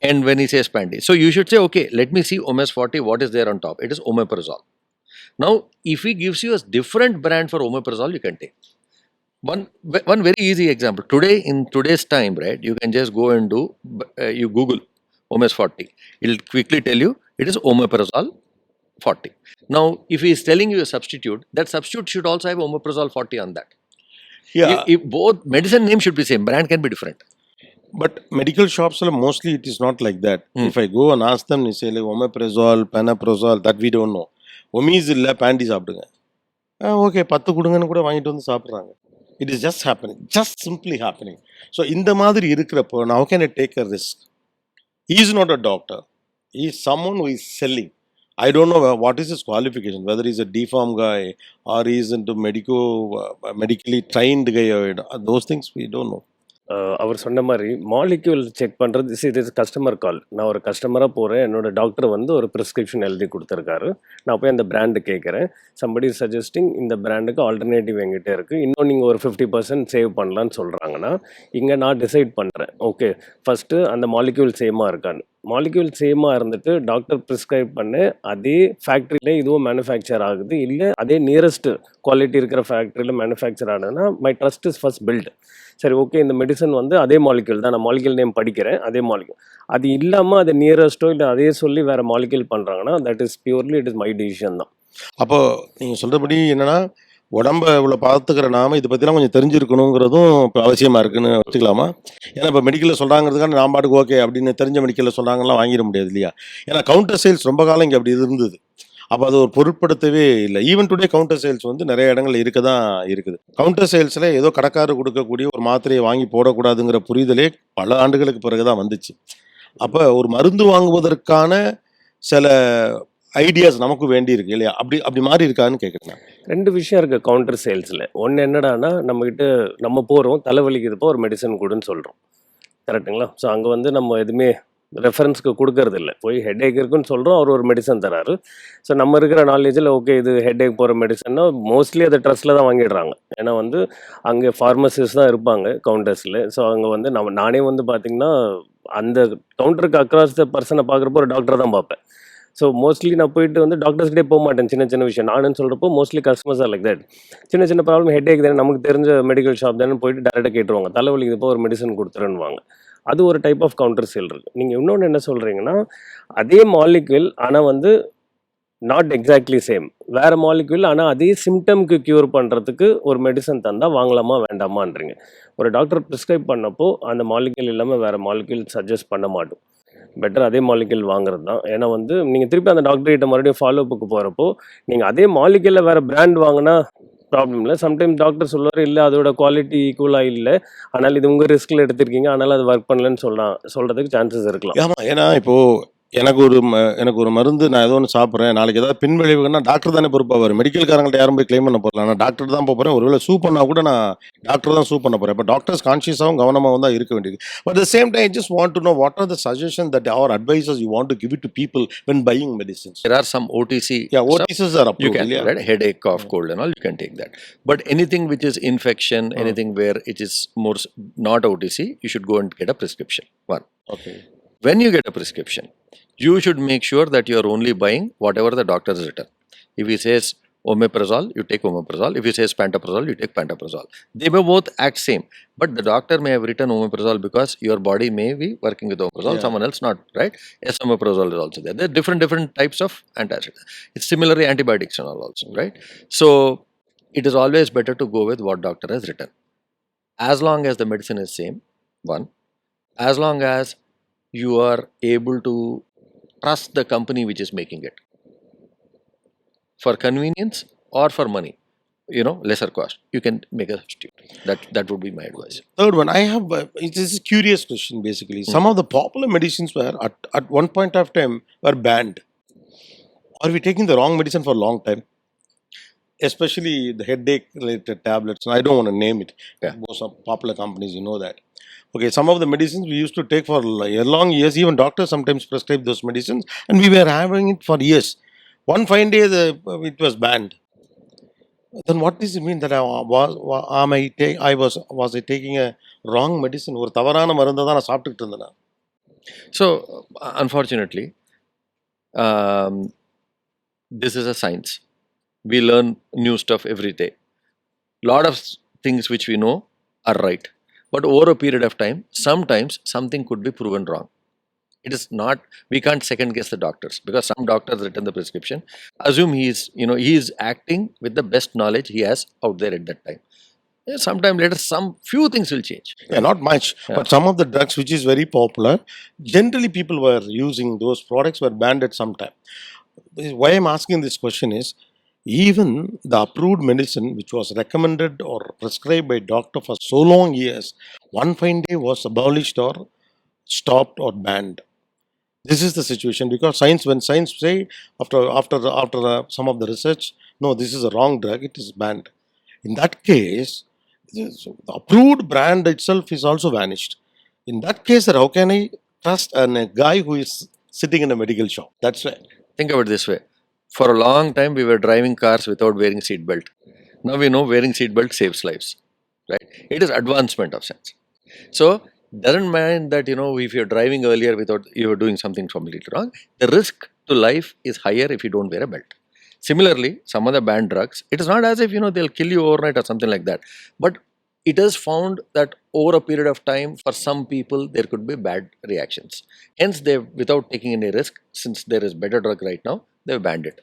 and when he says Pandy, so you should say, okay, let me see Omes 40, what is there on top? It is omeprazole. Now, if he gives you a different brand for omeprazole, you can take. One very easy example. Today, in today's time, right, you can just go and do, you Google Omes 40. It will quickly tell you it is omeprazole 40. Now, if he is telling you a substitute, that substitute should also have omeprazole 40 on that. Yeah. If both medicine name should be same, brand can be different. But medical shops, mostly it is not like that. If I go and ask them, they say like omeprazole, pantoprazole, that we don't know. Omes இல்லை, bandy சாப்பிடுங்க. Okay, 10 கொடுங்கன்னு கூட வாங்கிட்டு வந்து சாப்பிட்றாங்க. It is just happening, just simply happening. So இந்த மாதிரி இருக்கிறப்போ, now can I take a risk? He is not a doctor. He is someone who is selling. I don't know what is his qualification, whether he's a DPharm guy or he is into medically trained guy. Those things we don't know. அவர் சொன்ன மாதிரி molecule check பண்ணுறது இது customer கால். நான் ஒரு கஸ்டமராக போகிறேன், என்னோட doctor வந்து ஒரு ப்ரிஸ்கிரிப்ஷன் எழுதி கொடுத்துருக்காரு. நான் போய் அந்த பிராண்டு கேட்குறேன். சம்படி சஜஸ்டிங் இந்த பிராண்டுக்கு ஆல்டர்னேட்டிவ் எங்கிட்ட இருக்குது, இன்னும் நீங்கள் ஒரு 50% சேவ் பண்ணலான்னு சொல்கிறாங்கன்னா, இங்கே நான் டிசைட் பண்ணுறேன். ஓகே, ஃபஸ்ட்டு அந்த மாலிக்யூல் சேமாக இருக்கான்னு. மாலிக்யூல் சேமாக இருந்துட்டு டாக்டர் ப்ரிஸ்கிரைப் பண்ண அதே ஃபேக்ட்ரியில் இதுவும் மேனுஃபேக்சர் ஆகுது, இல்லை அதே நியரஸ்ட் குவாலிட்டி இருக்கிற ஃபேக்ட்ரியில் மேனுஃபேக்சர் ஆனதுன்னா my trust is first built. சரி, ஓகே, இந்த மெடிசன் வந்து அதே மாலிக்யூல் தான், நான் மாலிக்யூல் நேம் படிக்கிறேன், அதே மாலிக்யூல். அது இல்லாமல் அது நியரஸ்ட்டோ இல்லை அதே சொல்லி வேறு மாலிக்யூல் பண்ணுறாங்கன்னா that is purely it is my decision தான். அப்போது நீங்கள் சொல்கிறபடி என்னென்னா, உடம்ப இவ்வளோ பார்த்துக்கிற நாம இதை பற்றிலாம் கொஞ்சம் தெரிஞ்சிருக்கணுங்கிறதும் இப்போ அவசியமாக இருக்குன்னு வச்சுக்கலாமா? ஏன்னா இப்போ மெடிக்கலில் சொல்கிறாங்கிறதுக்கான நான் பாட்டுக்கு ஓகே அப்படின்னு தெரிஞ்ச மெடிக்கலில் சொல்கிறாங்கலாம் வாங்கிட முடியாது இல்லையா? ஏன்னா கவுண்டர் சேல்ஸ் ரொம்ப காலம் இங்கே அப்படி இருந்தது. அப்போ அது ஒரு பொருட்படுத்தவே இல்லை. ஈவன் டுடே கவுண்டர் சேல்ஸ் வந்து நிறைய இடங்கள் இருக்க தான் இருக்குது. கவுண்டர் சேல்ஸில் ஏதோ கடைக்காரர் கொடுக்கக்கூடிய ஒரு மாத்திரையை வாங்கி போடக்கூடாதுங்கிற புரிதலே பல ஆண்டுகளுக்கு பிறகு தான் வந்துச்சு. அப்போ ஒரு மருந்து வாங்குவதற்கான சில ஐடியாஸ் நமக்கு வேண்டி இருக்கு இல்லையா? அப்படி மாறி இருக்கான்னு கேட்குறேன். 2 விஷயம் இருக்குது கவுண்டர் சேல்ஸில். ஒன்று என்னடானா, நம்மக்கிட்ட நம்ம போகிறோம், தலைவலிக்குதுப்போ ஒரு மெடிசன் கொடுன்னு சொல்கிறோம், கரெக்டுங்களா? ஸோ அங்கே வந்து நம்ம எதுவுமே ரெஃபரன்ஸ்க்கு கொடுக்கறது இல்லை. போய் ஹெட்ஏக் இருக்குன்னு சொல்கிறோம், அவர் ஒரு மெடிசன் தராரு. ஸோ நம்ம இருக்கிற நாலேஜில் ஓகே இது ஹெட்ஏக் போகிற மெடிசன்னா மோஸ்ட்லி அதை ட்ரஸ்ட்டில் தான் வாங்கிடுறாங்க. ஏன்னா வந்து அங்கே ஃபார்மசிஸ்ட் தான் இருப்பாங்க கவுண்டர்ஸில். ஸோ அங்கே வந்து நானே வந்து பார்த்திங்கன்னா அந்த கவுண்டருக்கு அக்ராஸ் த பர்சனை பார்க்குறப்போ ஒரு டாக்டரை தான் பார்ப்பேன். ஸோ மோஸ்ட்லி நான் போயிட்டு வந்து டாக்டர்ஸ்கிட்டே போக மாட்டேன். சின்ன சின்ன விஷயம் நானுன்னு சொல்கிறப்போ mostly customers are like that. சின்ன சின்ன ப்ராப்ளம் ஹெட்ஏக் தானே, நமக்கு தெரிஞ்ச மெடிக்கல் ஷாப் தானே, போயிட்டு டேரெக்டாக கேட்டுருவாங்க, தலைவலிக்கு இப்போ ஒரு மெடிசன் கொடுத்துருன்னுவாங்க. அது ஒரு டைப் ஆஃப் கவுண்டர் சேல் இருக்குது. நீங்கள் இன்னொன்று என்ன சொல்கிறீங்கன்னா, அதே மாலிக்யூல் ஆனால் வந்து நாட் எக்ஸாக்ட்லி சேம், வேறு மாலிக்யூல் ஆனால் அதே சிம்டம்க்கு க்யூர் பண்ணுறதுக்கு ஒரு மெடிசன் தந்தால் வாங்கலாமா வேண்டாமான்றீங்க. ஒரு டாக்டர் ப்ரிஸ்கிரைப் பண்ணப்போ அந்த மாலிக்யூல் இல்லாமல் வேறு மாலிக்யூல் சஜஸ்ட் பண்ண மாட்டோம். பெட்டர் அதே மாலிக்யூல் வாங்குறது தான். ஏன்னா வந்து நீங்கள் திருப்பி அந்த டாக்டர்கிட்ட மறுபடியும் ஃபாலோஅப்புக்கு போகிறப்போ நீங்கள் அதே மாலிக்யூலில் வேறு பிராண்ட் வாங்கினா ப்ராப்ளம் இல்லை. சம்டைம்ஸ் டாக்டர் சொல்லுவார், இல்லை அதோட குவாலிட்டி ஈக்குவலாக இல்லை, ஆனால் இது உங்கள் ரிஸ்கில் எடுத்திருக்கீங்க, அதனால் அது ஒர்க் பண்ணலன்னு சொல்கிறதுக்கு சான்சஸ் இருக்கலாம். ஆமாம், ஏன்னா இப்போது எனக்கு ஒரு மருந்து நான் ஏதோ ஒன்று சாப்பிட்றேன், நாளைக்கு ஏதாவது பின்விளைவுன்னா டாக்டர் தானே பொறுப்பாவார். மெடிக்கல்காரங்கள்ட்ட யாரும் போய் கிளைம் பண்ண போகலாம். நான் டாக்டர் தான் போகிறேன், ஒருவேளை சூ பண்ணால் கூட நான் டாக்டர் தான் சூ பண்ண போகிறேன். இப்போ டாக்டர்ஸ் கான்ஷியஸாகவும் கவனமாகவும் தான் இருக்க வேண்டியது. But the same time just want to know what are the suggestion that அவர் advises you want to give it to people when buying medicines. There are some OTC. Yeah, OTCs are approved. You can, right? Headache, cough, cold, and all, you can take that. But anything which is infection, anything where it is more not OTC, you should go and get a prescription. One. Okay. When you get a prescription, you should make sure that you are only buying whatever the doctor has written. If he says omeprazole, you take omeprazole. If he says pantoprazole, you take pantoprazole. They may both act same, but the doctor may have written omeprazole because your body may be working with omeprazole, someone else not, right? Yes, omeprazole is also there. There are different types of antibiotics. It's similarly antibiotics and all also, right? So it is always better to go with what doctor has written. As long as the medicine is same, one. As long as you are able to trust the company which is making it, for convenience or for money, lesser cost, you can make a substitute. That would be my advice. Third one, I have it is a curious question basically. Some of the popular medicines were at one point of time were banned. Are we taking the wrong medicine for a long time? Especially the headache related tablets. I don't want to name it. Yeah. Most of popular companies, you know that. Okay, some of the medicines we used to take for long years. Even doctors sometimes prescribe those medicines, and we were having it for years. One fine day, it was banned. Then what does it mean that was I taking a wrong medicine? ஒரு தவறான மருந்தை தான் நான் சாப்பிட்டுட்டு இருந்தேனா? So unfortunately, this is a science. We learn new stuff every day. Lot of things which we know are right. But over a period of time, sometimes something could be proven wrong. It is not, we can't second guess the doctors, because some doctors written the prescription. Assume he is acting with the best knowledge he has out there at that time. Sometime later, some few things will change. Yeah, not much. Yeah. But some of the drugs which is very popular, generally people were using those products were banned at some time. Why I'm asking this question is, even the approved medicine which was recommended or prescribed by doctor for so long years, one fine day was abolished or stopped or banned. This is the situation, because when science say after some of the research, no, this is a wrong drug, it is banned. In that case, So the approved brand itself is also vanished. In that case, sir, how can I trust a guy who is sitting in a medical shop? That's why. Think of it this way. For a long time, we were driving cars without wearing seat belt. Now we know wearing seat belt saves lives, right? It is advancement of sense. So doesn't mind that if you're driving earlier without you were doing something completely wrong, the risk to life is higher if you don't wear a belt. Similarly, some other banned drugs, it is not as if they'll kill you overnight or something like that, but it is found that over a period of time, for some people there could be bad reactions. Hence, they, without taking any risk, since there is better drug right now, they've banned it.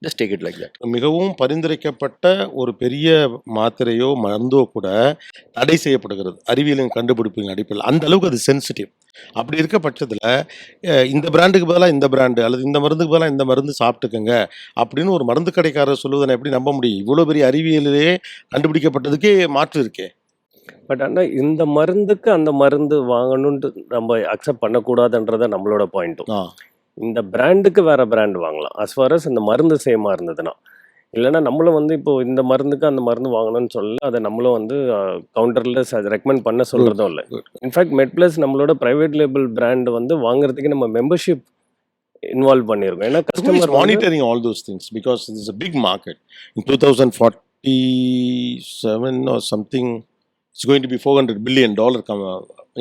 Just take it like that. மிகவும் பரிந்துரைக்கப்பட்ட ஒரு பெரிய மாத்திரையோ மருந்தோ கூட தடை செய்யப்படுகிறது அறிவியலின் கண்டுபிடிப்பின் அடிப்படையில். அந்த அளவுக்கு அது சென்சிட்டிவ். அப்படி இருக்க பட்சத்தில் இந்த பிராண்டுக்கு பதிலாக இந்த பிராண்டு அல்லது இந்த மருந்துக்கு பதிலாக இந்த மருந்து சாப்பிட்டுக்கங்க அப்படின்னு ஒரு மருந்து கடைக்காரர் சொல்லுவதை எப்படி நம்ப முடியும்? இவ்வளோ பெரிய அறிவியலிலே கண்டுபிடிக்கப்பட்டதுக்கே மாற்று இருக்கே. பட் ஆனால் இந்த மருந்துக்கு அந்த மருந்து வாங்கணுன்ட்டு நம்ம அக்செப்ட் பண்ணக்கூடாதுன்றத நம்மளோட பாயிண்ட்டும். இந்த பிராண்டுக்கு வேற பிராண்ட் வாங்கலாம் as far as இந்த மருந்து சேமாக இருந்ததுன்னா. இல்லைன்னா நம்மளும் இப்போ இந்த மருந்துக்கு அந்த மருந்து வாங்கணும்னு சொல்லல, அதை நம்மளும் கவுண்டரில் ரெக்கமெண்ட் பண்ண சொல்கிறதும் இல்லை. இன்ஃபேக்ட் மெட்ப்ளஸ் நம்மளோட ப்ரைவேட் லேபிள் பிராண்ட் வாங்குறதுக்கு நம்ம மெம்பர்ஷிப் இன்வால்வ் பண்ணியிருக்கோம். ஏன்னா Who is customer monitoring all those things? Because this is a big market. In 2047 or something, it's going to be $400 billion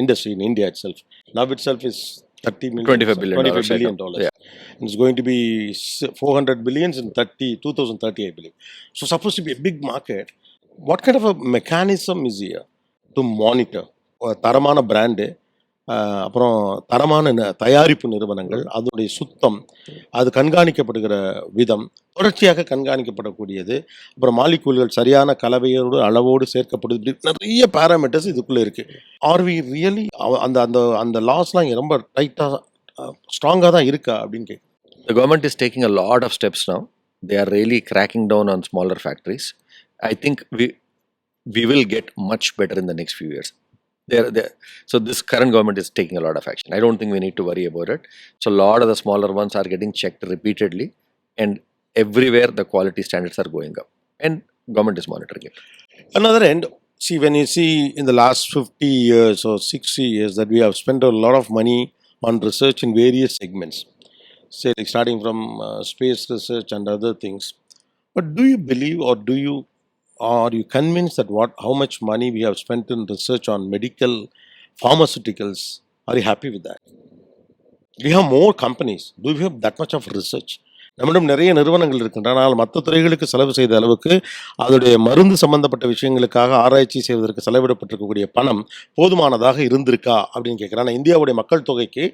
industry in India itself. Now itself is 30 million, $25 billion $25 right billion now. dollars. Yeah. And it's going to be 400 billions in 2030, I believe. So supposed to be a big market. What kind of a mechanism is here to monitor தரமான brand, அப்புறம் தரமான தயாரிப்பு நிறுவனங்கள், அதனுடைய சுத்தம், அது கண்காணிக்கப்படுகிற விதம், தொடர்ச்சியாக கண்காணிக்கப்படக்கூடியது, அப்புறம் மாலிகூல்கள் சரியான கலவையோடு அளவோடு சேர்க்கப்படுது, இப்படி நிறைய பேராமீட்டர்ஸ் இதுக்குள்ளே இருக்குது. ஆர் வி ரியலி அந்த அந்த அந்த லாஸ்லாம் இங்கே ரொம்ப டைட்டாக ஸ்ட்ராங்காக தான் இருக்கா அப்படின்னு கேட்குறேன். The government is taking a lot of steps now. They are really cracking down on smaller factories. I think we will get much better in the next few years. So this current government is taking a lot of action. I don't think we need to worry about it. So a lot of the smaller ones are getting checked repeatedly, and everywhere the quality standards are going up, and government is monitoring it. Another end, see, when you see in the last 50 years or 60 years that we have spent a lot of money on research in various segments, say like starting from space research and other things. But do you believe, or are you convinced that how much money we have spent in research on medical pharmaceuticals? Are you happy with that? We have more companies. Do we have that much of research? நம்மிடம் நிறைய நிறுவனங்கள் இருக்கின்றன. ஆனால் மற்ற துறைகளுக்கு செலவு செய்த அளவுக்கு அதோடைய மருந்து சம்பந்தப்பட்ட விஷயங்களுக்காக ஆராய்ச்சி செய்வதற்கு செலவிடப்பட்டிருக்கக்கூடிய பணம் போதுமானதாக இருந்திருக்கா அப்படின்னு கேட்குறேன். ஆனால் இந்தியாவுடைய மக்கள் தொகைக்கு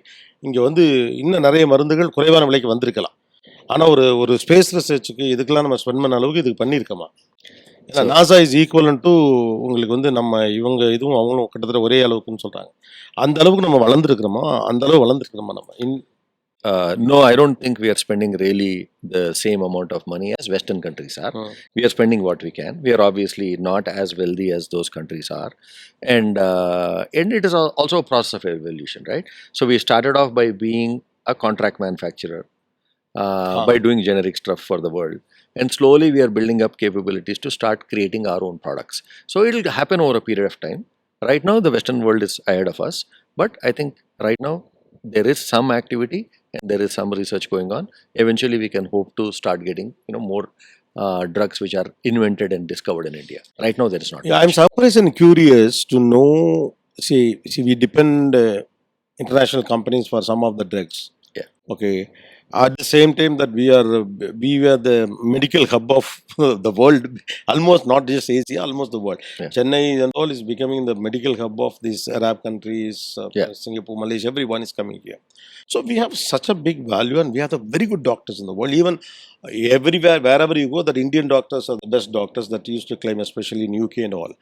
இங்கே இன்னும் நிறைய மருந்துகள் குறைவான விலைக்கு வந்திருக்கலாம். ஆனால் ஒரு ஸ்பேஸ் ரிசர்ச்சுக்கு இதுக்கெல்லாம் நம்ம ஸ்பெண்ட் பண்ண அளவுக்கு இதுக்கு பண்ணியிருக்கோமா? ஏன்னா நாசா இஸ் ஈக்குவலன் டு உங்களுக்கு நம்ம இவங்க இதுவும் அவங்களும் கிட்டத்தட்ட ஒரே அளவுக்குன்னு சொல்கிறாங்க. அந்த அளவுக்கு நம்ம வளர்ந்துருக்கிறோமா? அந்த அளவு வளர்ந்துருக்கிறோமா நம்ம? No, I don't think we are spending really the same amount of money as Western countries are. We are spending what we can. We are obviously not as wealthy as those countries are, and it is also a process of evolution, right? So we started off by being a contract manufacturer, by doing generic stuff for the world, and slowly we are building up capabilities to start creating our own products. So it will happen over a period of time. Right now, the Western world is ahead of us, but I think right now there is some activity and there is some research going on. Eventually, we can hope to start getting more drugs which are invented and discovered in India. Right now, there is not. Yeah, I'm surprised and curious to know. See, we depend international companies for some of the drugs. Yeah. Okay. At the same time that we were the medical hub of the world, almost not just Asia, almost the world. Yeah. Chennai and all is becoming the medical hub of these Arab countries, Singapore, Malaysia, everyone is coming here. So we have such a big value, and we have the very good doctors in the world. Even everywhere, wherever you go, that Indian doctors are the best doctors that used to claim, especially in UK and all.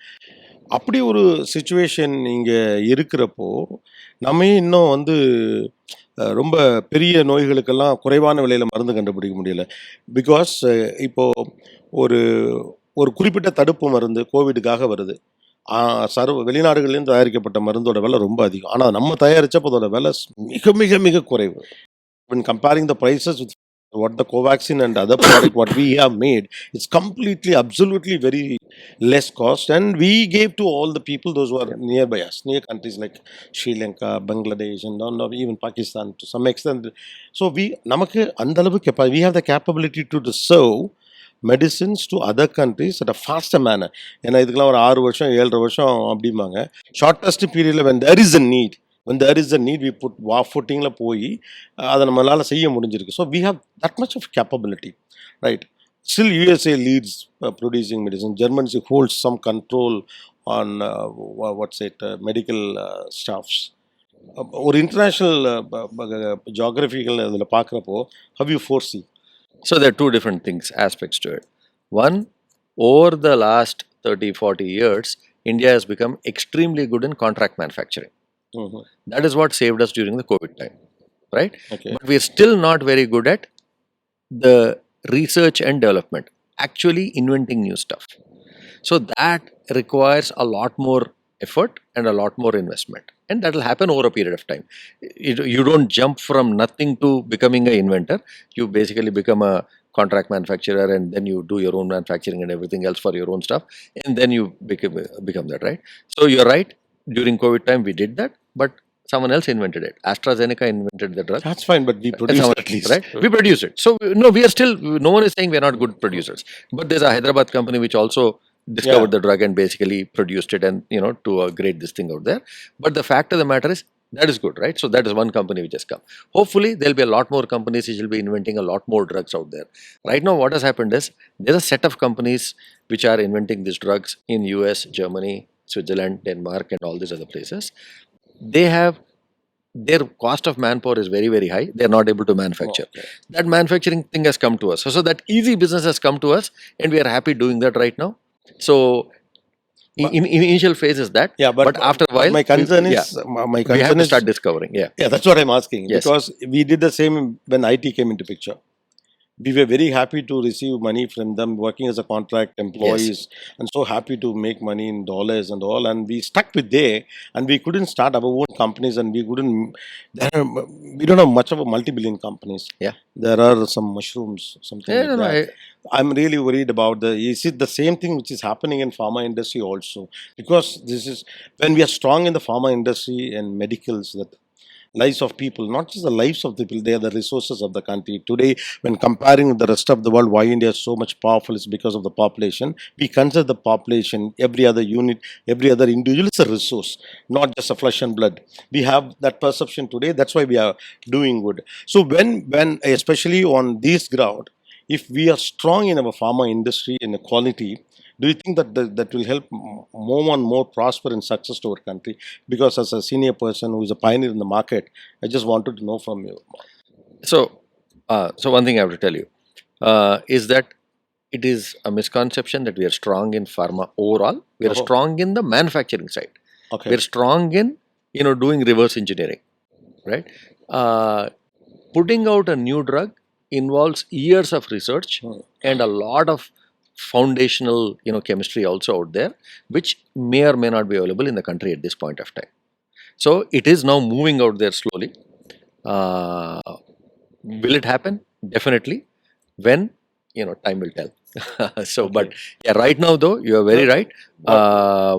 அப்படி ஒரு situation இங்கே இருக்கிறப்போ நம்ம இன்னும் ரொம்ப பெரிய நோய்களுக்கெல்லாம் குறைவான விலையில் மருந்து கண்டுபிடிக்க முடியல. பிகாஸ் இப்போது ஒரு குறிப்பிட்ட தடுப்பு மருந்து கோவிடுக்காக வருது. வெளிநாடுகள்லேருந்து தயாரிக்கப்பட்ட மருந்தோட விலை ரொம்ப அதிகம். ஆனால் நம்ம தயாரித்தப்போ அதோட விலை மிக மிக மிக குறைவு. when comparing the prices with what the Covaxin and other product what we have made, it's completely, absolutely very less cost, and we gave to all the people those who are nearby us, near countries like Sri Lanka, Bangladesh, and even Pakistan to some extent. So நமக்கு அந்த அளவுக்கு we have the capability to serve medicines to other countries at a faster manner. ஏன்னா இதுக்கெல்லாம் ஒரு 6 வருஷம் 7 வருஷம் அப்படிம்பாங்க. Shortest பீரியடில் when there is a need, we put footingல போய் அதை நம்மளால செய்ய முடிஞ்சிருக்கு. So we have that much of capability, right? Still USA leads producing medicine. Germany holds some control on medical staffs. ஒரு இன்டர்நேஷ்னல் ஜியாகிரபிக்கல் இதில் பார்க்குறப்போ how you foresee? So there are two different things, aspects to it. One, over the last 30, 40 years, India has become extremely good in contract manufacturing. Mhm. That is what saved us during the COVID time, right? Okay. But we are still not very good at the research and development, actually inventing new stuff. So that requires a lot more effort and a lot more investment. And that will happen over a period of time. You don't jump from nothing to becoming an inventor. You basically become a contract manufacturer, and then you do your own manufacturing and everything else for your own stuff, and then you become that, right? So you're right. During COVID time, we did that, but someone else invented it. AstraZeneca invented the drug. That's fine, but we produce it at least. Right? We produce it. So, no, we are still, no one is saying we are not good producers. But there's a Hyderabad company which also discovered the drug and basically produced it, and, to a great this thing out there. But the fact of the matter is, that is good, right? So that is one company which has come. Hopefully, there'll be a lot more companies which will be inventing a lot more drugs out there. Right now, what has happened is, there's a set of companies which are inventing these drugs in US, Germany, Switzerland, Denmark, and all these other places. They have, their cost of manpower is very, very high. They're not able to manufacture. Okay. That manufacturing thing has come to us. So that easy business has come to us, and we are happy doing that right now. So in initial phase is that. Yeah, but after a while, my concern is we have to start discovering. Yeah, that's what I'm asking. Yes. Because we did the same when IT came into picture. We were very happy to receive money from them, working as a contract employees, and so happy to make money in dollars and all. And we stuck with there, and we couldn't start our own companies, and we couldn't. We don't have much of a multi-billion companies. Yeah, there are some mushrooms, something like that. I'm really worried about is it the same thing which is happening in pharma industry also? Because this is when we are strong in the pharma industry and medicals, that lives of people, not just the lives of the people, they are the resources of the country. Today, when comparing with the rest of the world, why India is so much powerful is because of the population. We consider the population, every other unit, every other individual is a resource, not just a flesh and blood. We have that perception today. That's why we are doing good. So when especially on this ground, if we are strong in our pharma industry in the quality, do you think that will help more and more prosper and success to our country? Because as a senior person who is a pioneer in the market, I just wanted to know from you. So one thing I have to tell you is that it is a misconception that we are strong in pharma overall. We are strong in the manufacturing side. Okay. We are strong in doing reverse engineering, right? Putting out a new drug involves years of research and a lot of foundational chemistry also out there, which may or may not be available in the country at this point of time. So it is now moving out there slowly. Will it happen? Definitely. When? Time will tell. So, but yeah, right now though, you are very right.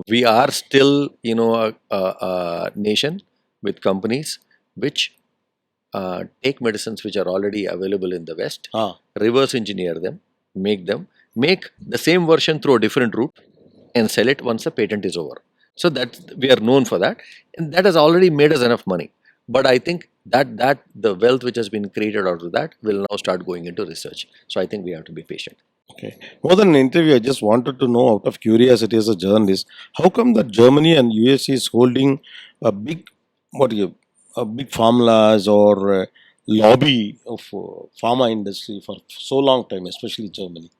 We are still, a nation with companies which take medicines which are already available in the West, reverse engineer them, make the same version through a different route, and sell it once the patent is over. So that we are known for that, and that has already made us enough money. But I think that the wealth which has been created out of that will now start going into research. So I think we have to be patient. Okay. More than an interview, I just wanted to know, out of curiosity as a journalist, how come that Germany and US is holding a big, big formulas or lobby of pharma industry for so long time, especially Germany?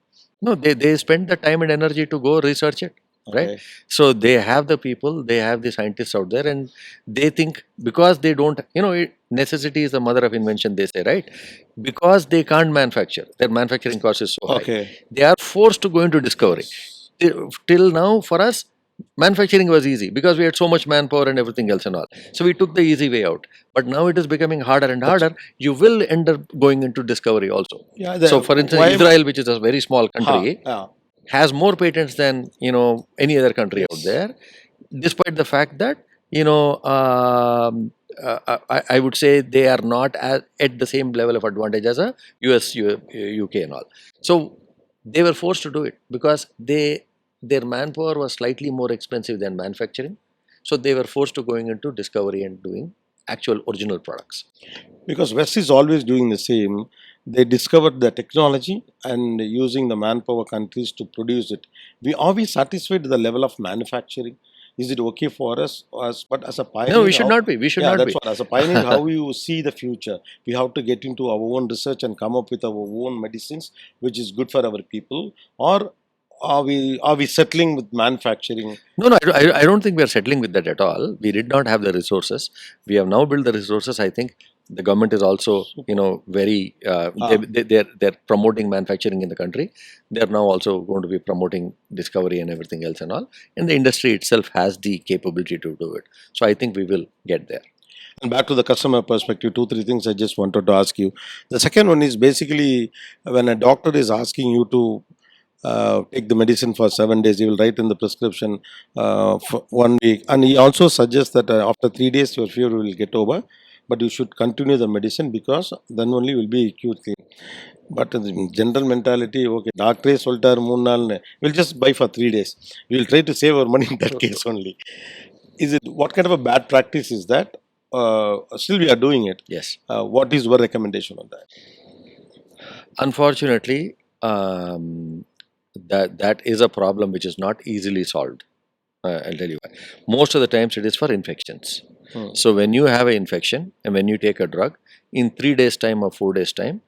No, they spend the time and energy to go research it, right? Okay. So they have the people, they have the scientists out there, and they think because they don't, necessity is the mother of invention, they say, right? Because they can't manufacture, their manufacturing cost is so high. They are forced to go into discovery. Till now, for us, Manufacturing was easy because we had so much manpower and everything else and all. So we took the easy way out. But now it is becoming harder and harder. You will end up going into discovery also. Yeah, So for instance, why? Israel, which is a very small Ha, country, yeah. has more patents than any other country out Yes. there, despite the fact that I would say they are not at the same level of advantage as a US, UK and all. So they were forced to do it because their manpower was slightly more expensive than manufacturing. So they were forced to going into discovery and doing actual original products. Because West is always doing the same. They discovered the technology and using the manpower countries to produce it. Are we satisfied with the level of manufacturing? Is it okay for us? But as a pioneer, No, we should not be. We should yeah, not that's be. what. As a pioneer, how you see the future? We have to get into our own research and come up with our own medicines, which is good for our people. Or are we settling with manufacturing? No, I don't think we are settling with that at all. We did not have the resources. We have now built the resources. I think the government is also, very. They're promoting manufacturing in the country. They're now also going to be promoting discovery and everything else and all. And the industry itself has the capability to do it. So I think we will get there. And back to the customer perspective, 2, 3 things I just wanted to ask you. The second one is basically when a doctor is asking you to take the medicine for 7 days, he will write in the prescription for 1 week. And he also suggests that after 3 days, your fever will get over, but you should continue the medicine because then only will be acute thing. But the general mentality, okay, doctor soltar 3 we'll just buy for 3 days. We will try to save our money in that case only. Is it what kind of a bad practice is that? Still, we are doing it. Yes. What is your recommendation on that? Unfortunately, that is a problem which is not easily solved. I'll tell you why. Most of the times it is for infections. So when you have an infection and when you take a drug, in 3 days time or 4 days time,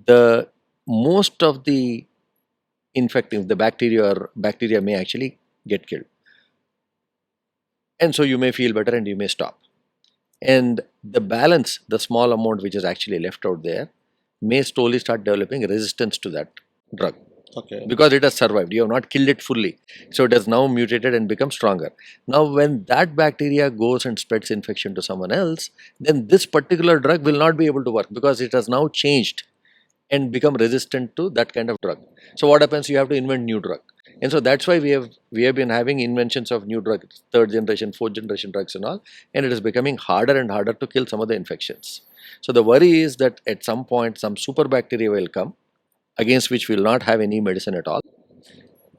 the most of the infecting, the bacteria may actually get killed. And so you may feel better and you may stop. And the balance, the small amount which is actually left out there, may slowly start developing resistance to that drug. Okay. Because it has survived. You have not killed it fully. So it has now mutated and become stronger. Now when that bacteria goes and spreads infection to someone else, then this particular drug will not be able to work because it has now changed and become resistant to that kind of drug. So what happens? You have to invent new drug. And so that's why we have been having inventions of new drugs, 3rd generation, 4th generation drugs and all, and it is becoming harder and harder to kill some of the infections. So the worry is that at some point some super bacteria will come against which we will not have any medicine at all,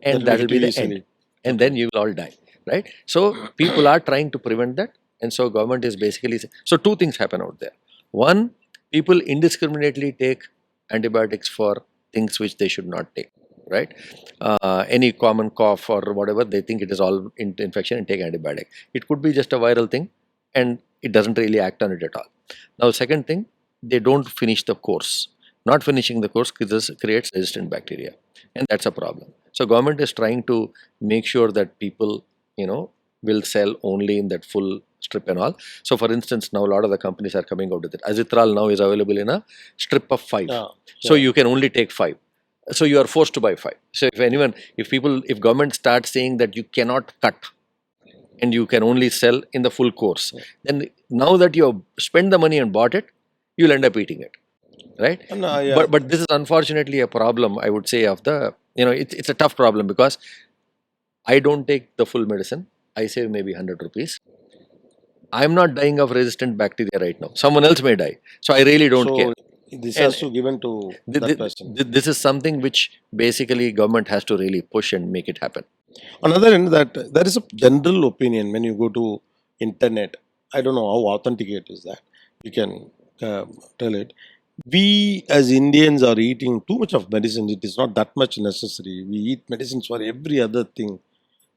and that will be the end. And then you will all die, right? So people are trying to prevent that, and so government is basically so 2 things happen out there. One, people indiscriminately take antibiotics for things which they should not take, right? Any common cough or whatever, they think it is all infection and take antibiotic. It could be just a viral thing and it doesn't really act on it at all. Now second thing, they don't finish the course. Not finishing the course creates resistant bacteria, and that's a problem. So government is trying to make sure that people will sell only in that full strip and all. So for instance, now a lot of the companies are coming out with it. Azithral now is available in a strip of 5. So you can only take 5. So you are forced to buy 5. So if government starts saying that you cannot cut and you can only sell in the full course, then now that you have spent the money and bought it, you'll end up eating it, right? But this is unfortunately a problem, I would say, of the it's a tough problem because I don't take the full medicine. I save maybe 100 rupees. I'm not dying of resistant bacteria right now. Someone else may die. So I really don't care. This has to given to that person. This is something which basically government has to really push and make it happen. Another end that there is a general opinion when you go to internet. I don't know how authentic it is that you can tell it. We as Indians are eating too much of medicine. It is not that much necessary. We eat medicines for every other thing.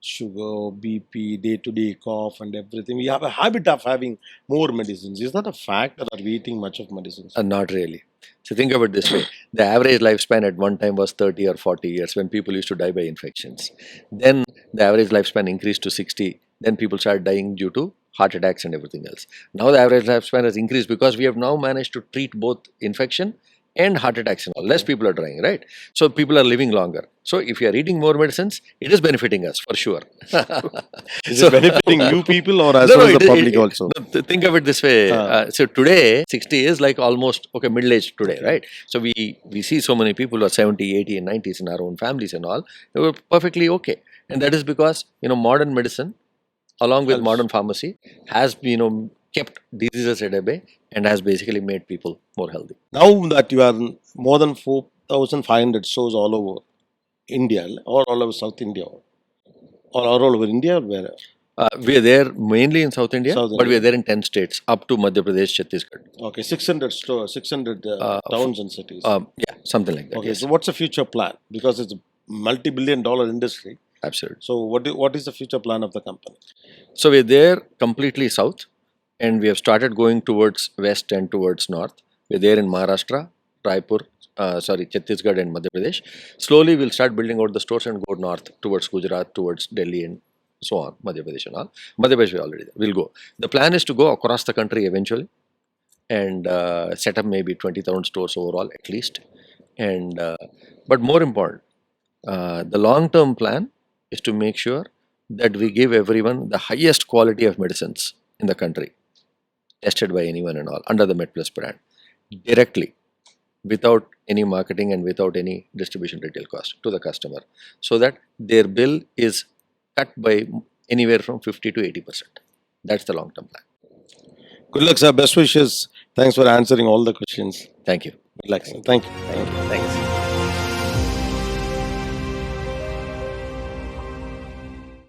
Sugar, BP, day-to-day cough and everything. We have a habit of having more medicines. Is that a fact, or are we eating much of medicines? Not really. So think of it this way. The average lifespan at one time was 30 or 40 years when people used to die by infections. Then the average lifespan increased to 60. Then people started dying due to heart attacks and everything else. Now the average lifespan has increased because we have now managed to treat both infection and heart attacks and all. Less people are dying, right? So people are living longer. So if you are eating more medicines, it is benefiting us for sure. Is it benefiting you people or as No, well no, as the public also? no, think of it this way. So today, 60 is like almost middle age today, right? So we see so many people who are 70, 80, and 90s in our own families and all. They were perfectly okay, and that is because modern medicine, along with Helps. modern pharmacy, has kept diseases at bay and has basically made people more healthy. Now that you are in more than 4,500 stores all over India or all over South India or all over India or where? We are there mainly in South India, South but we India. are there in 10 states up to Madhya Pradesh, Chhattisgarh. Okay, 600 stores, 600 towns and cities. Yeah, something like that. Okay, Yes, so what's the future plan? Because it's a multi-billion-dollar industry. absolutely. So what is the future plan of the company? So we're there completely south, and we have started going towards west and towards north. We're there in Maharashtra, Raipur, Chhattisgarh and Madhya Pradesh. Slowly we'll start building out the stores and go north towards Gujarat, towards Delhi and so on, Madhya Pradesh and all. Madhya Pradesh we're already there. We'll go. The plan is to go across the country eventually and set up maybe 20,000 stores overall at least. And but more important, the long-term plan is to make sure that we give everyone the highest quality of medicines in the country, tested by anyone and all, under the MedPlus brand, directly, without any marketing and without any distribution retail cost to the customer, so that their bill is cut by anywhere from 50 to 80%. That's the long-term plan. Good luck, sir. Best wishes. Thanks for answering all the questions. Thank you. Good luck, sir. Thank you. Thank you.